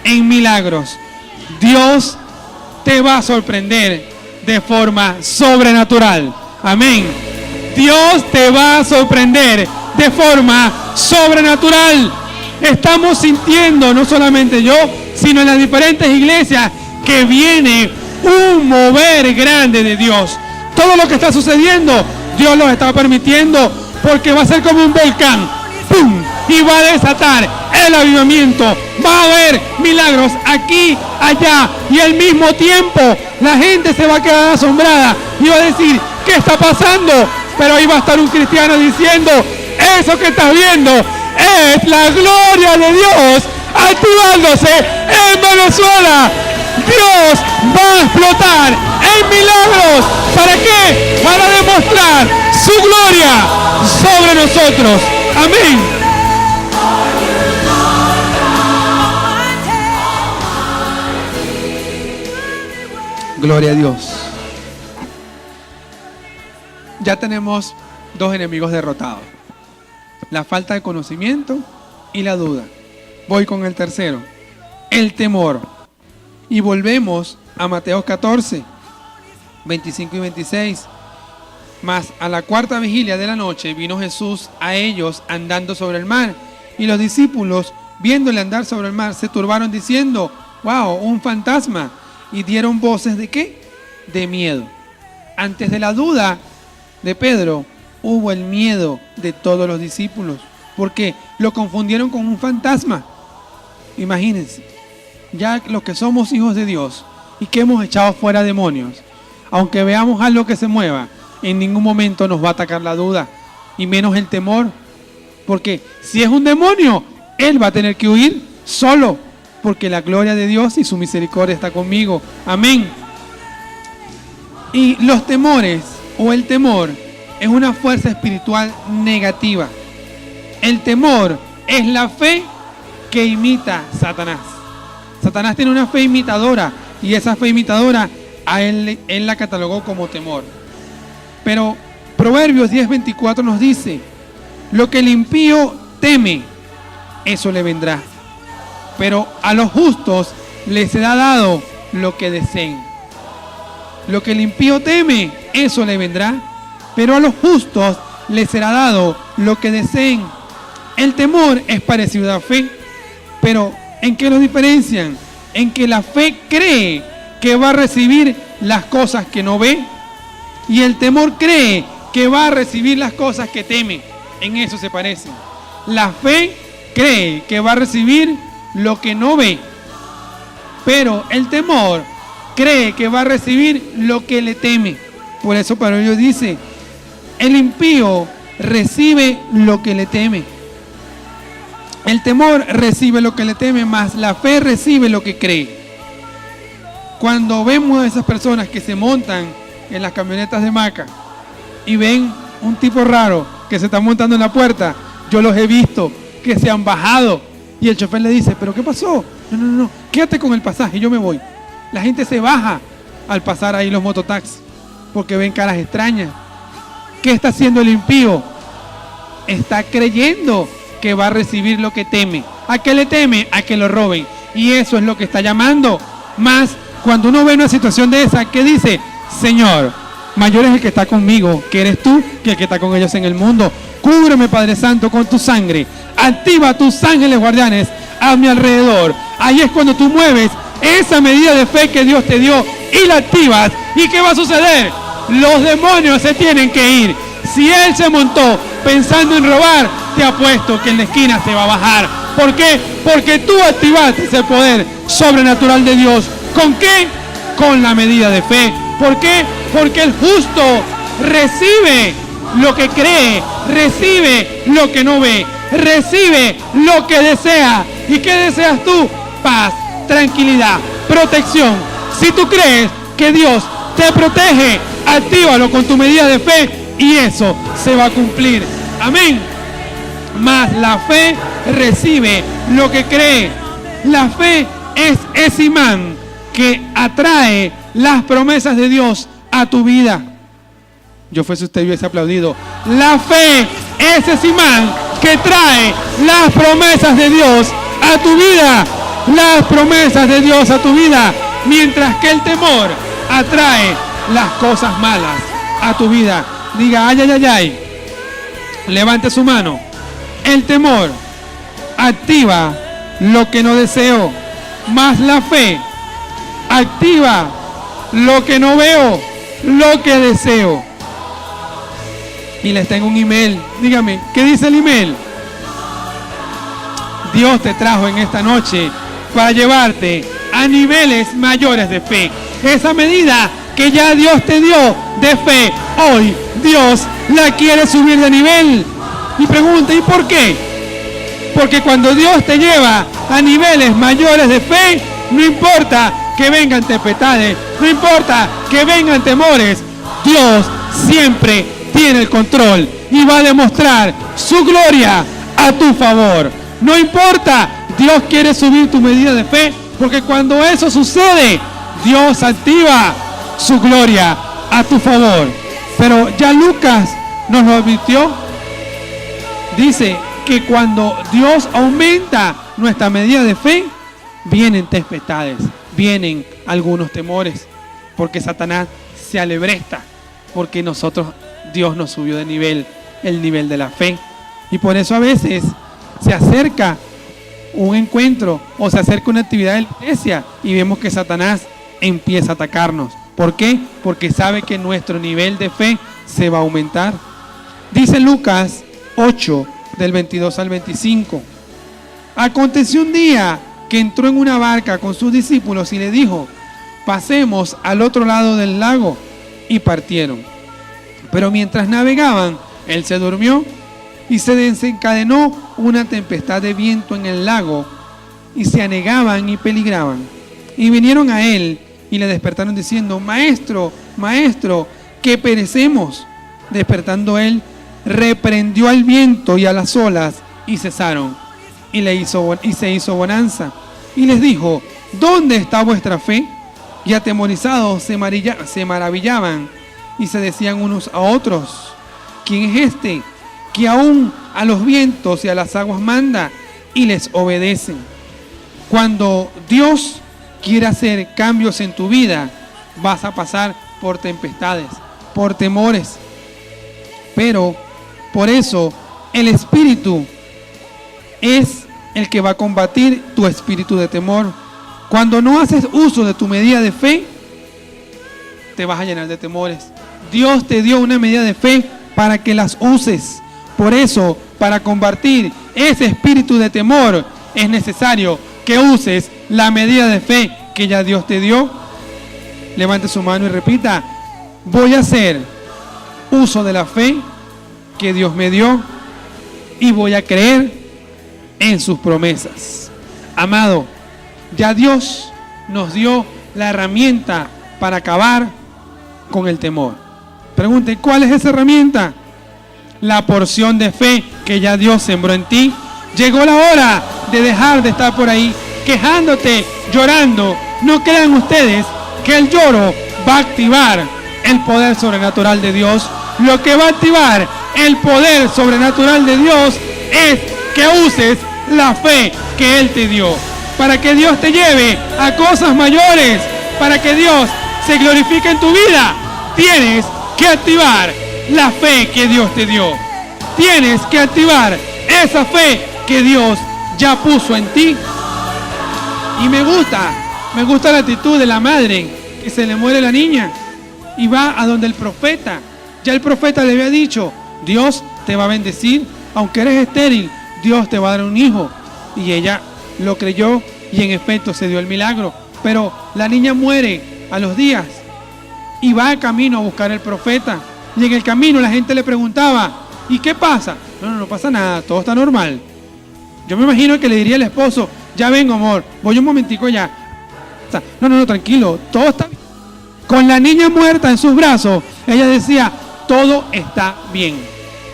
en milagros. Dios te va a sorprender de forma sobrenatural. Amén. Dios te va a sorprender de forma sobrenatural. Estamos sintiendo, no solamente yo, sino en las diferentes iglesias, que viene un mover grande de Dios. Todo lo que está sucediendo, Dios lo está permitiendo, porque va a ser como un volcán. ¡Pum! Y va a desatar el avivamiento. Va a haber milagros aquí, allá, y al mismo tiempo la gente se va a quedar asombrada y va a decir: ¿qué está pasando? Pero ahí va a estar un cristiano diciendo: eso que estás viendo es la gloria de Dios activándose en Venezuela. Dios va a explotar en milagros. ¿Para qué? Para demostrar su gloria sobre nosotros. Amén. Gloria a Dios. Ya tenemos dos enemigos derrotados: la falta de conocimiento y la duda. Voy con el tercero: el temor. Y volvemos a Mateo 14, 25 y 26. Mas a la cuarta vigilia de la noche vino Jesús a ellos andando sobre el mar, y los discípulos, viéndole andar sobre el mar, se turbaron diciendo: wow, un fantasma. Y dieron voces ¿de qué? De miedo. Antes de la duda de Pedro, hubo el miedo de todos los discípulos, porque lo confundieron con un fantasma. Imagínense, ya los que somos hijos de Dios y que hemos echado fuera demonios, aunque veamos algo que se mueva, en ningún momento nos va a atacar la duda, y menos el temor, porque si es un demonio, él va a tener que huir solo, porque la gloria de Dios y su misericordia está conmigo. Amén. Y los temores, o el temor, es una fuerza espiritual negativa. El temor es la fe que imita Satanás. Satanás tiene una fe imitadora, y esa fe imitadora a él la catalogó como temor. Pero Proverbios 10:24 nos dice: lo que el impío teme, eso le vendrá, pero a los justos les será dado lo que deseen. Lo que el impío teme, eso le vendrá, pero a los justos les será dado lo que deseen. El temor es parecido a la fe, pero ¿en qué los diferencian? En que la fe cree que va a recibir las cosas que no ve, y el temor cree que va a recibir las cosas que teme. En eso se parecen. La fe cree que va a recibir lo que no ve, pero el temor cree que va a recibir lo que le teme. Por eso Pablo dice: el impío recibe lo que le teme. El temor recibe lo que le teme, mas la fe recibe lo que cree. Cuando vemos a esas personas que se montan en las camionetas de Maca y ven un tipo raro que se está montando en la puerta, yo los he visto que se han bajado y el chofer le dice: ¿pero qué pasó? No, quédate con el pasaje, yo me voy. La gente se baja al pasar ahí los mototaxis porque ven caras extrañas. ¿Qué está haciendo el impío? Está creyendo que va a recibir lo que teme. ¿A qué le teme? A que lo roben. Y eso es lo que está llamando. Más cuando uno ve una situación de esa, ¿qué dice? Señor, mayor es el que está conmigo, que eres tú, que el que está con ellos en el mundo. Cúbreme, Padre Santo, con tu sangre. Activa tus ángeles guardianes a mi alrededor. Ahí es cuando tú mueves esa medida de fe que Dios te dio y la activas. ¿Y qué va a suceder? Los demonios se tienen que ir. Si él se montó pensando en robar, te apuesto que en la esquina se va a bajar. ¿Por qué? Porque tú activaste ese poder sobrenatural de Dios. ¿Con qué? Con la medida de fe. ¿Por qué? Porque el justo recibe lo que cree, recibe lo que no ve, recibe lo que desea. ¿Y qué deseas tú? Paz, tranquilidad, protección. Si tú crees que Dios te protege, actívalo con tu medida de fe y eso se va a cumplir. Amén. Mas la fe recibe lo que cree. La fe es ese imán que atrae las promesas de Dios a tu vida. Yo fuese usted y hubiese aplaudido. La fe es ese imán que trae las promesas de Dios a tu vida. Las promesas de Dios a tu vida. Mientras que el temor atrae las cosas malas a tu vida. Diga, ay, ay, ay, ay. Levante su mano. El temor activa lo que no deseo, más la fe activa lo que no veo, lo que deseo. Y les tengo un email. Dígame, ¿qué dice el email? Dios te trajo en esta noche para llevarte a niveles mayores de fe. Esa medida que ya Dios te dio de fe, hoy Dios la quiere subir de nivel. Y pregunta, ¿y por qué? Porque cuando Dios te lleva a niveles mayores de fe, no importa que vengan tempestades, no importa que vengan temores, Dios siempre tiene el control y va a demostrar su gloria a tu favor. No importa, Dios quiere subir tu medida de fe, porque cuando eso sucede, Dios activa su gloria a tu favor. Pero ya Lucas nos lo advirtió. Dice que cuando Dios aumenta nuestra medida de fe, vienen tempestades, vienen algunos temores, porque Satanás se alebresta, porque Dios nos subió de nivel, el nivel de la fe. Y por eso a veces se acerca un encuentro o se acerca una actividad de la iglesia y vemos que Satanás empieza a atacarnos. ¿Por qué? Porque sabe que nuestro nivel de fe se va a aumentar. Dice Lucas 8, del 22 al 25. Aconteció un día que entró en una barca con sus discípulos y le dijo, pasemos al otro lado del lago, y partieron. Pero mientras navegaban, él se durmió y se desencadenó una tempestad de viento en el lago y se anegaban y peligraban. Y vinieron a él y le despertaron diciendo, Maestro, Maestro, que perecemos. Despertando él, reprendió al viento y a las olas y cesaron. Y se hizo bonanza. Y les dijo, ¿dónde está vuestra fe? Y atemorizados se maravillaban y se decían unos a otros, ¿quién es este que aún a los vientos y a las aguas manda y les obedecen? Cuando Dios quiere hacer cambios en tu vida, vas a pasar por tempestades, por temores. Pero por eso el Espíritu es el que va a combatir tu espíritu de temor. Cuando no haces uso de tu medida de fe, te vas a llenar de temores. Dios te dio una medida de fe para que las uses. Por eso, para combatir ese espíritu de temor, es necesario que uses la medida de fe que ya Dios te dio. Levante su mano y repita, voy a hacer uso de la fe que Dios me dio y voy a creer en sus promesas. Amado, ya Dios nos dio la herramienta para acabar con el temor. Pregunte, ¿cuál es esa herramienta? La porción de fe que ya Dios sembró en ti. Llegó la hora de dejar de estar por ahí quejándote, llorando. No crean ustedes que el lloro va a activar el poder sobrenatural de Dios. Lo que va a activar el poder sobrenatural de Dios es que uses la fe que Él te dio, para que Dios te lleve a cosas mayores, para que Dios se glorifique en tu vida. Tienes que activar la fe que Dios te dio. Tienes que activar esa fe que Dios ya puso en ti. Y me gusta la actitud de la madre, que se le muere la niña y va a donde el profeta. Ya el profeta le había dicho, Dios te va a bendecir, aunque eres estéril, Dios te va a dar un hijo. Y ella lo creyó y en efecto se dio el milagro. Pero la niña muere a los días y va de camino a buscar al profeta. Y en el camino la gente le preguntaba, ¿y qué pasa? No pasa nada, todo está normal. Yo me imagino que le diría el esposo, ya vengo amor, voy un momentico ya. O sea, no, tranquilo, todo está bien. Con la niña muerta en sus brazos, ella decía, todo está bien.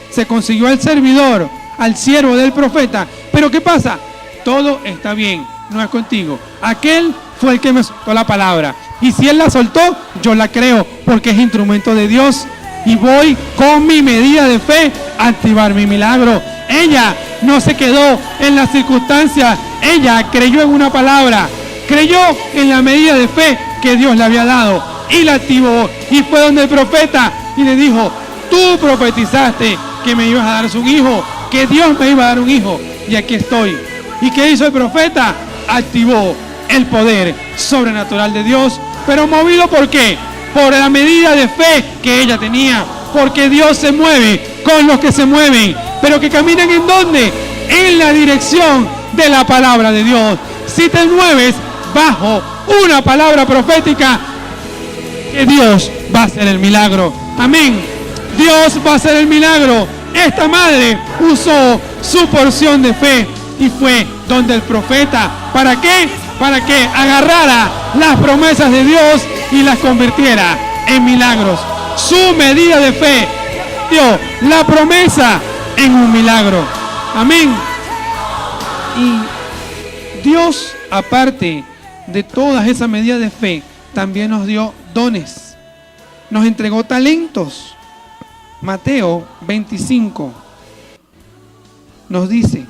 Se consiguió al servidor, al siervo del profeta. Pero ¿qué pasa? Todo está bien. no es contigo. Aquel fue el que me soltó la palabra. Y si Él la soltó, yo la creo, porque es instrumento de Dios. Y voy con mi medida de fe a activar mi milagro. Ella no se quedó en las circunstancias. Ella creyó en una palabra. Creyó en la medida de fe que Dios le había dado. Y la activó. Y fue donde el profeta y le dijo: tú profetizaste que me ibas a dar un hijo, que Dios me iba a dar un hijo. Y aquí estoy. ¿Y qué hizo el profeta? Activó el poder sobrenatural de Dios. Pero movido ¿por qué? Por la medida de fe que ella tenía. Porque Dios se mueve con los que se mueven. Pero que caminan ¿en dónde? En la dirección de la palabra de Dios. Si te mueves bajo una palabra profética, que Dios va a hacer el milagro. Amén. Dios va a hacer el milagro. Esta madre usó su porción de fe y fue donde el profeta. ¿Para qué? Para que agarrara las promesas de Dios y las convirtiera en milagros. Su medida de fe dio la promesa en un milagro. Amén. Y Dios, aparte de todas esas medidas de fe, también nos dio dones. Nos entregó talentos. Mateo 25 nos dice: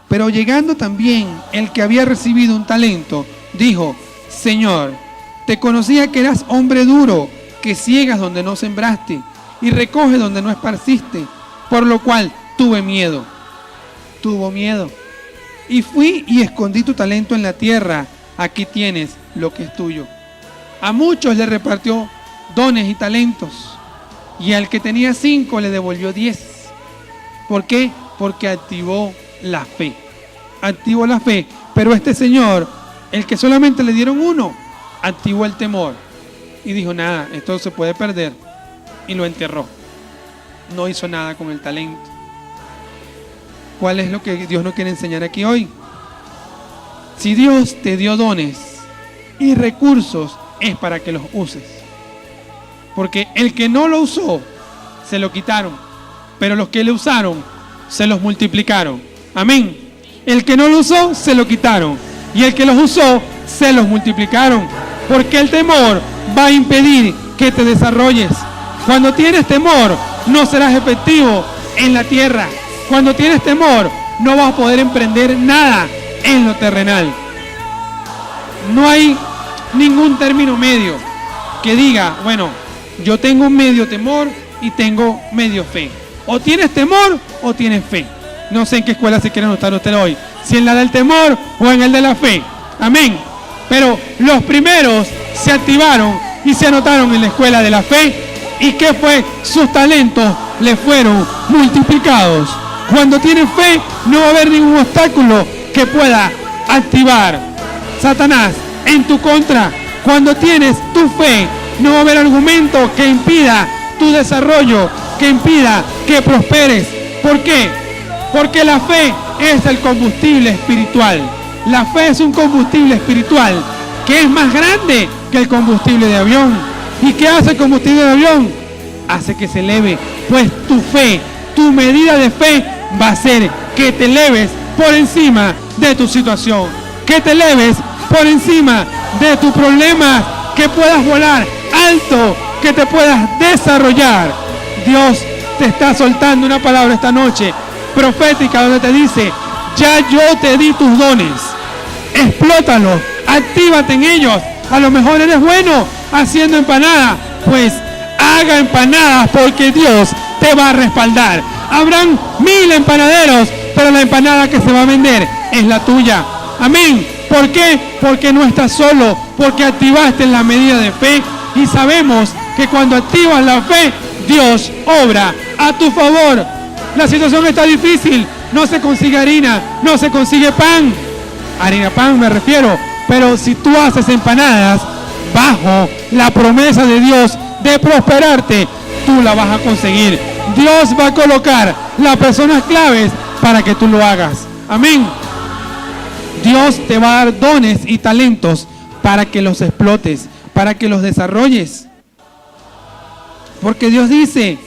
pero llegando también el que había recibido un talento, dijo: Señor, te conocía que eras hombre duro, que ciegas donde no sembraste y recoges donde no esparciste, por lo cual tuve miedo. Tuvo miedo. Y fui y escondí tu talento en la tierra. Aquí tienes lo que es tuyo. A muchos le repartió dones y talentos, y al que tenía 5 le devolvió 10. ¿Por qué? Porque activó la fe. Activó la fe. Pero este señor, el que solamente le dieron 1, activó el temor. Y dijo: nada, esto se puede perder. Y lo enterró. No hizo nada con el talento. ¿Cuál es lo que Dios nos quiere enseñar aquí hoy? Si Dios te dio dones y recursos, es para que los uses. Porque el que no lo usó, se lo quitaron. Pero los que le usaron, se los multiplicaron. Amén. El que no lo usó, se lo quitaron. Y el que los usó, se los multiplicaron. Porque el temor va a impedir que te desarrolles. Cuando tienes temor, no serás efectivo en la tierra. Cuando tienes temor, no vas a poder emprender nada en lo terrenal. No hay ningún término medio que diga: bueno, yo tengo medio temor y tengo medio fe. O tienes temor o tienes fe. No sé en qué escuela se quieren anotar ustedes hoy, si en la del temor o en el de la fe. Amén. Pero los primeros se activaron y se anotaron en la escuela de la fe. ¿Y qué fue? Sus talentos le fueron multiplicados. Cuando tienes fe, no va a haber ningún obstáculo que pueda activar Satanás en tu contra. Cuando tienes tu fe, no va a haber argumento que impida tu desarrollo, que impida que prosperes. ¿Por qué? Porque la fe es el combustible espiritual. La fe es un combustible espiritual que es más grande que el combustible de avión. ¿Y qué hace el combustible de avión? Hace que se eleve. Pues tu fe, tu medida de fe va a hacer que te eleves por encima de tu situación, que te eleves por encima de tu problema, que puedas volar alto, que te puedas desarrollar. Dios te está soltando una palabra esta noche profética donde te dice: ya yo te di tus dones, explótalos, actívate en ellos. A lo mejor eres bueno haciendo empanadas, pues haga empanadas, porque Dios te va a respaldar. Habrán 1000 empanaderos, pero la empanada que se va a vender es la tuya. Amén. ¿Por qué? Porque no estás solo, porque activaste la medida de fe. Y sabemos que cuando activas la fe, Dios obra a tu favor. La situación está difícil, no se consigue harina, no se consigue pan. Harina, pan me refiero. Pero si tú haces empanadas bajo la promesa de Dios de prosperarte, tú la vas a conseguir. Dios va a colocar las personas claves para que tú lo hagas. Amén. Dios te va a dar dones y talentos para que los explotes, para que los desarrolles. Porque Dios dice: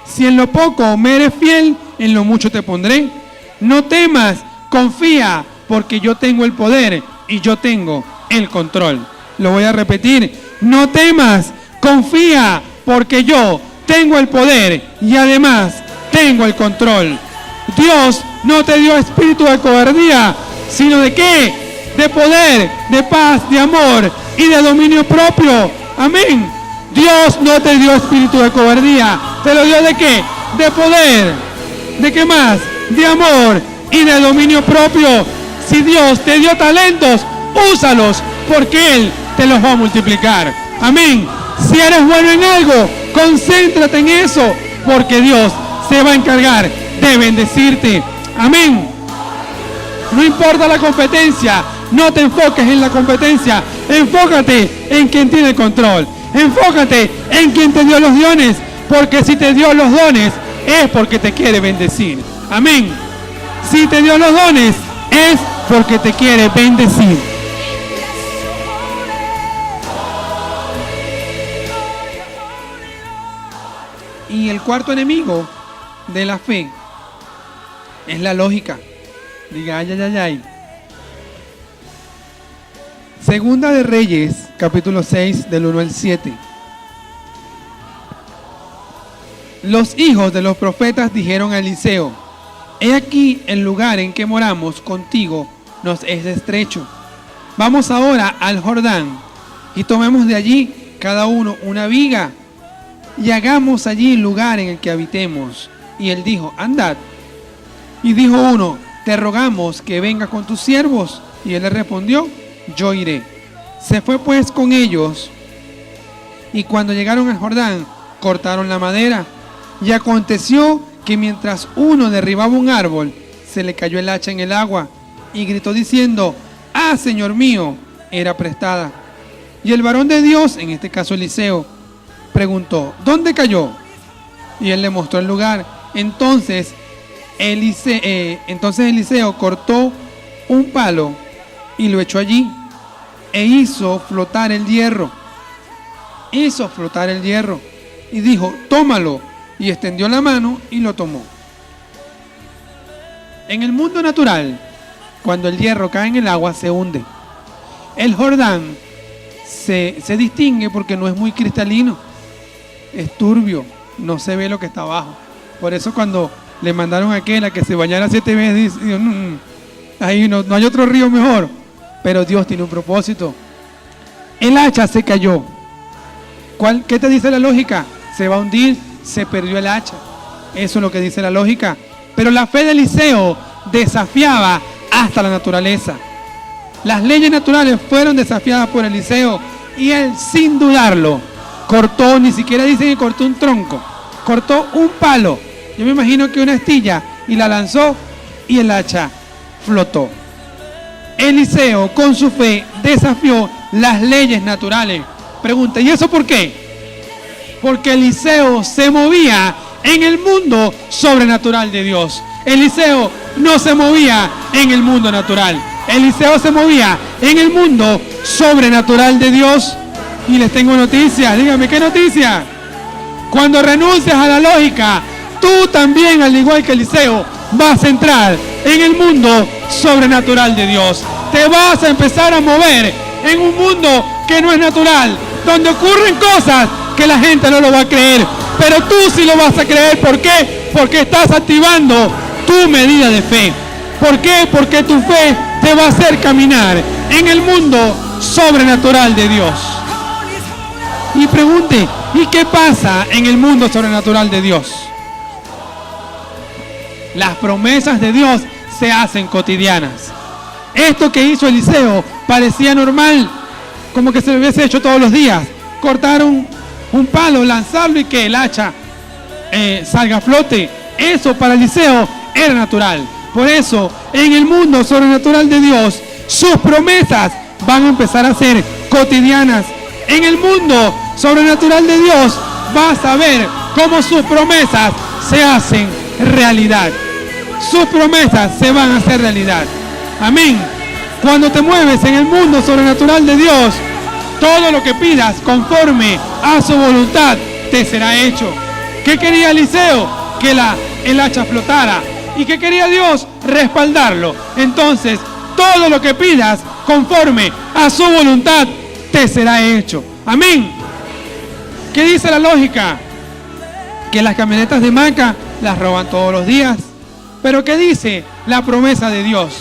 si en lo poco me eres fiel, en lo mucho te pondré. No temas, confía, porque yo tengo el poder y yo tengo el control. Lo voy a repetir, no temas, confía, porque yo tengo el poder y además tengo el control. Dios no te dio espíritu de cobardía, sino de ¿qué? De poder, de paz, de amor y de dominio propio. Amén. Dios no te dio espíritu de cobardía, te lo dio ¿de qué? De poder, ¿de qué más? De amor y de dominio propio. Si Dios te dio talentos, úsalos, porque Él te los va a multiplicar. Amén. Si eres bueno en algo, concéntrate en eso, porque Dios se va a encargar de bendecirte. Amén. No importa la competencia, no te enfoques en la competencia, enfócate en quien tiene el control, enfócate en quien te dio los dones, porque si te dio los dones es porque te quiere bendecir. Amén. Si te dio los dones es porque te quiere bendecir. Y el cuarto enemigo de la fe es la lógica. Diga, ay, ay, ay, ay. Segunda de Reyes, capítulo 6, del 1 al 7. Los hijos de los profetas dijeron a Eliseo: he aquí el lugar en que moramos contigo nos es estrecho. Vamos ahora al Jordán y tomemos de allí cada uno una viga y hagamos allí lugar en el que habitemos. Y él dijo: andad. Y dijo uno: te rogamos que venga con tus siervos. Y él le respondió: yo iré. Se fue pues con ellos, y cuando llegaron al Jordán, cortaron la madera. Y aconteció que mientras uno derribaba un árbol, se le cayó el hacha en el agua, y gritó diciendo: ah, Señor mío, era prestada. Y el varón de Dios, en este caso Eliseo, preguntó: ¿dónde cayó? Y él le mostró el lugar. Entonces Eliseo cortó un palo y lo echó allí, e hizo flotar el hierro. Y dijo: tómalo. Y extendió la mano y lo tomó. En el mundo natural, cuando el hierro cae en el agua, se hunde. El Jordán se distingue porque no es muy cristalino, es turbio, no se ve lo que está abajo. Por eso cuando le mandaron a aquel a que se bañara 7 veces, dijo: ahí no hay otro río mejor. Pero Dios tiene un propósito. El hacha se cayó. ¿Qué te dice la lógica? Se va a hundir, se perdió el hacha. Eso es lo que dice la lógica. Pero la fe de Eliseo desafiaba hasta la naturaleza. Las leyes naturales fueron desafiadas por Eliseo, y él, sin dudarlo, cortó, ni siquiera dice que cortó un tronco, cortó un palo. Yo me imagino que una astilla, y la lanzó, y el hacha flotó. Eliseo, con su fe, desafió las leyes naturales. Pregunta: ¿y eso por qué? Porque Eliseo se movía en el mundo sobrenatural de Dios. Eliseo no se movía en el mundo natural. Eliseo se movía en el mundo sobrenatural de Dios. Y les tengo noticias. Dígame, ¿qué noticia? Cuando renuncias a la lógica, tú también, al igual que Eliseo, vas a entrar en el mundo sobrenatural de Dios. Te vas a empezar a mover en un mundo que no es natural, donde ocurren cosas que la gente no lo va a creer, pero tú sí lo vas a creer. ¿Por qué? Porque estás activando tu medida de fe. ¿Por qué? Porque tu fe te va a hacer caminar en el mundo sobrenatural de Dios. Y pregunte: ¿y qué pasa en el mundo sobrenatural de Dios? Las promesas de Dios se hacen cotidianas. Esto que hizo Eliseo parecía normal, como que se lo hubiese hecho todos los días. Cortaron un palo, lanzarlo y que el hacha salga a flote. Eso para Eliseo era natural. Por eso, en el mundo sobrenatural de Dios, sus promesas van a empezar a ser cotidianas. En el mundo sobrenatural de Dios, vas a ver cómo sus promesas se hacen realidad. Sus promesas se van a hacer realidad. Amén. Cuando te mueves en el mundo sobrenatural de Dios, todo lo que pidas conforme a su voluntad te será hecho. ¿Qué quería Eliseo? Que el hacha flotara. ¿Y qué quería Dios? Respaldarlo. Entonces, todo lo que pidas conforme a su voluntad te será hecho. Amén. ¿Qué dice la lógica? Que las camionetas de Maca las roban todos los días. Pero ¿qué dice la promesa de Dios?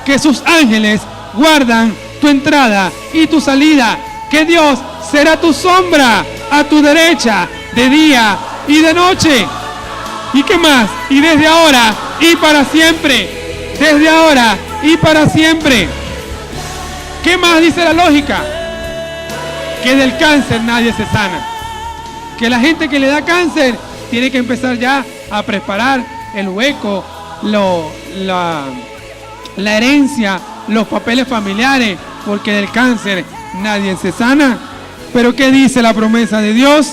Que sus ángeles guardan tu entrada y tu salida. Que Dios será tu sombra a tu derecha de día y de noche. ¿Y qué más? Y desde ahora y para siempre. Desde ahora y para siempre. ¿Qué más dice la lógica? Que del cáncer nadie se sana. Que la gente que le da cáncer tiene que empezar ya a preparar el hueco, la herencia, los papeles familiares, porque del cáncer nadie se sana. Pero ¿qué dice la promesa de Dios?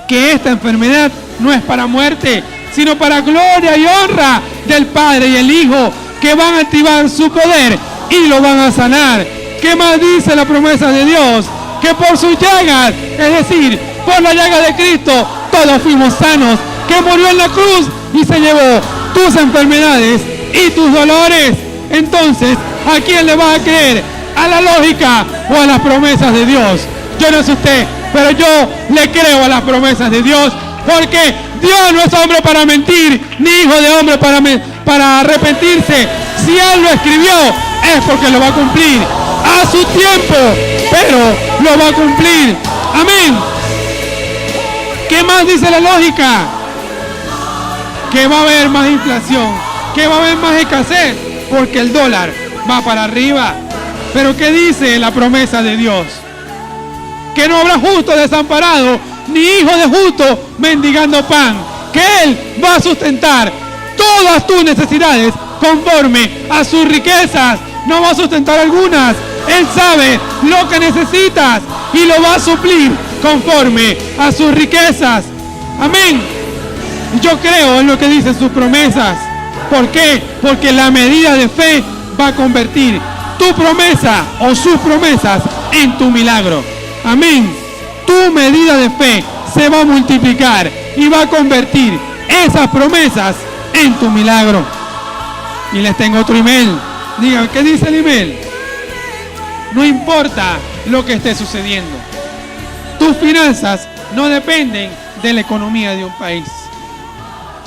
Que esta enfermedad no es para muerte, sino para gloria y honra del Padre y el Hijo, que van a activar su poder y lo van a sanar. ¿Qué más dice la promesa de Dios? Que por sus llagas, es decir, por la llaga de Cristo, todos fuimos sanos, que murió en la cruz y se llevó tus enfermedades y tus dolores. Entonces, ¿a quién le vas a creer? ¿A la lógica o a las promesas de Dios? Yo no sé usted, pero yo le creo a las promesas de Dios, porque Dios no es hombre para mentir, ni hijo de hombre para arrepentirse. Si Él lo escribió, es porque lo va a cumplir a su tiempo, pero lo va a cumplir. Amén. ¿Qué más dice la lógica? Que va a haber más inflación, que va a haber más escasez, porque el dólar va para arriba. Pero ¿qué dice la promesa de Dios? Que no habrá justo desamparado, ni hijo de justo mendigando pan. Que Él va a sustentar todas tus necesidades conforme a sus riquezas. No va a sustentar algunas. Él sabe lo que necesitas y lo va a suplir conforme a sus riquezas. Amén. Yo creo en lo que dicen sus promesas. ¿Por qué? Porque la medida de fe va a convertir tu promesa o sus promesas en tu milagro. Amén. Tu medida de fe se va a multiplicar y va a convertir esas promesas en tu milagro. Y les tengo otro email. Digan, ¿qué dice el email? No importa lo que esté sucediendo. Tus finanzas no dependen de la economía de un país.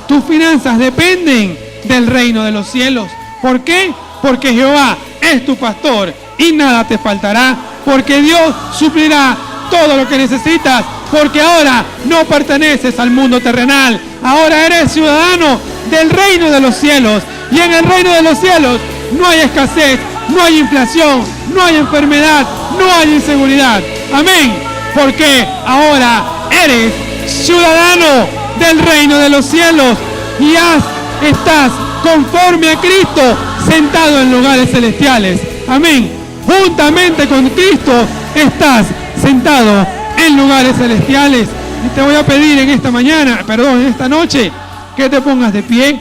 Tus finanzas dependen del reino de los cielos. ¿Por qué? Porque Jehová es tu pastor y nada te faltará. Porque Dios suplirá todo lo que necesitas. Porque ahora no perteneces al mundo terrenal. Ahora eres ciudadano del reino de los cielos. Y en el reino de los cielos no hay escasez, no hay inflación, no hay enfermedad, no hay inseguridad. Amén. Porque ahora eres ciudadano del reino de los cielos y estás conforme a Cristo, sentado en lugares celestiales. Amén. Juntamente con Cristo estás sentado en lugares celestiales. Y te voy a pedir en esta noche, que te pongas de pie.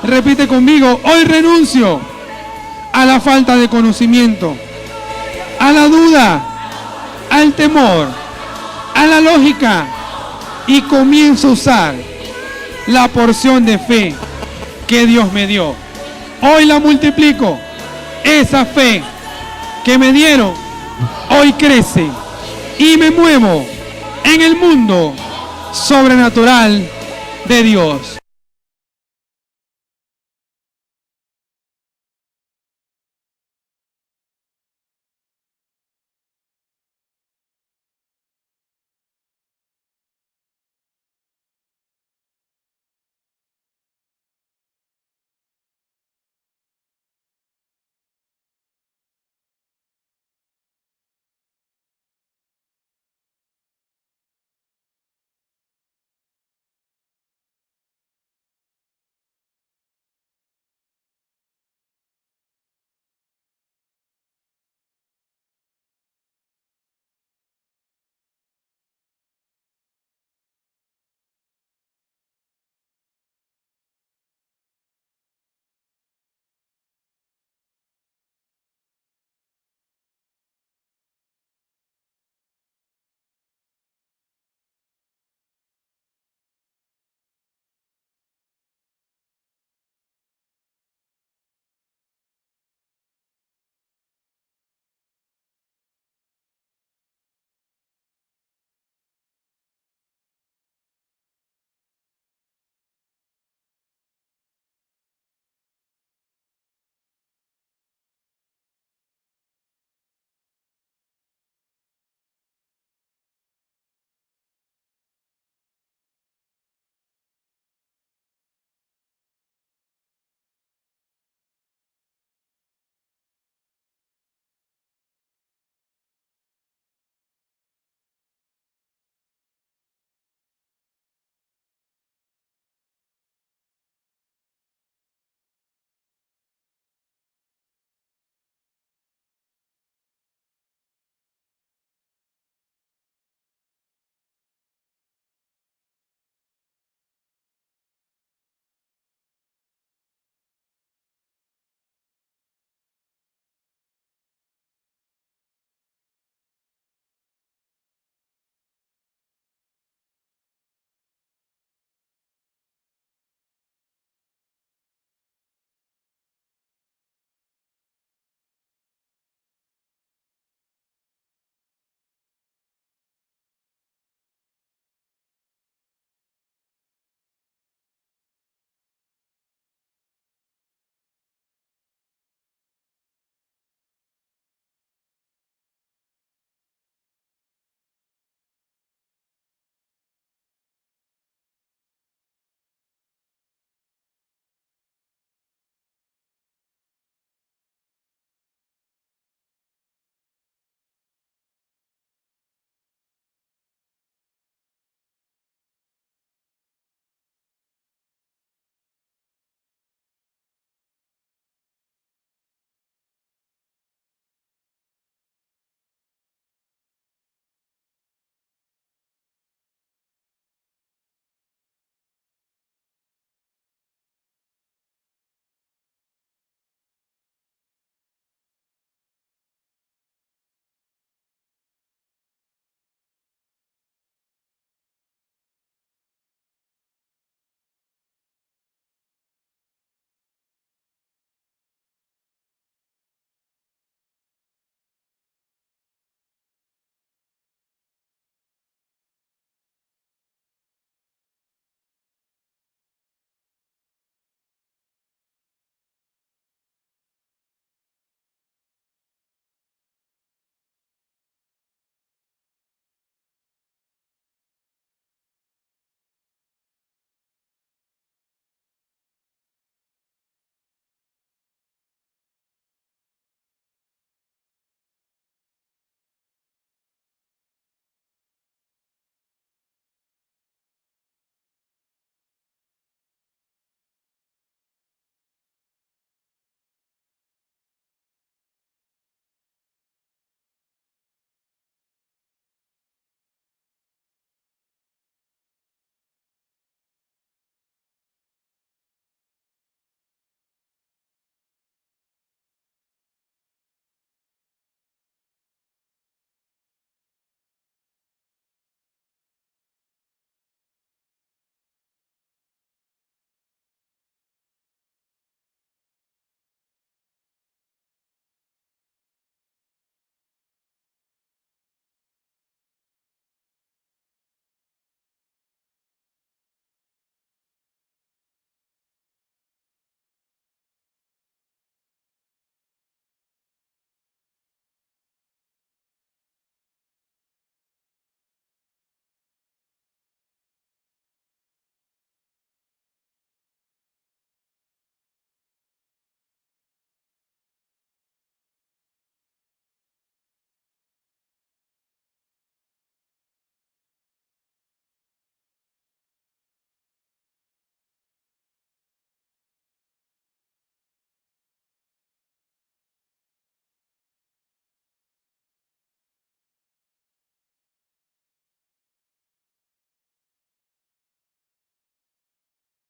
Repite conmigo: hoy renuncio a la falta de conocimiento, a la duda, al temor, a la lógica, y comienzo a usar la porción de fe que Dios me dio. Hoy la multiplico. Esa fe que me dieron hoy crece y me muevo en el mundo sobrenatural de Dios.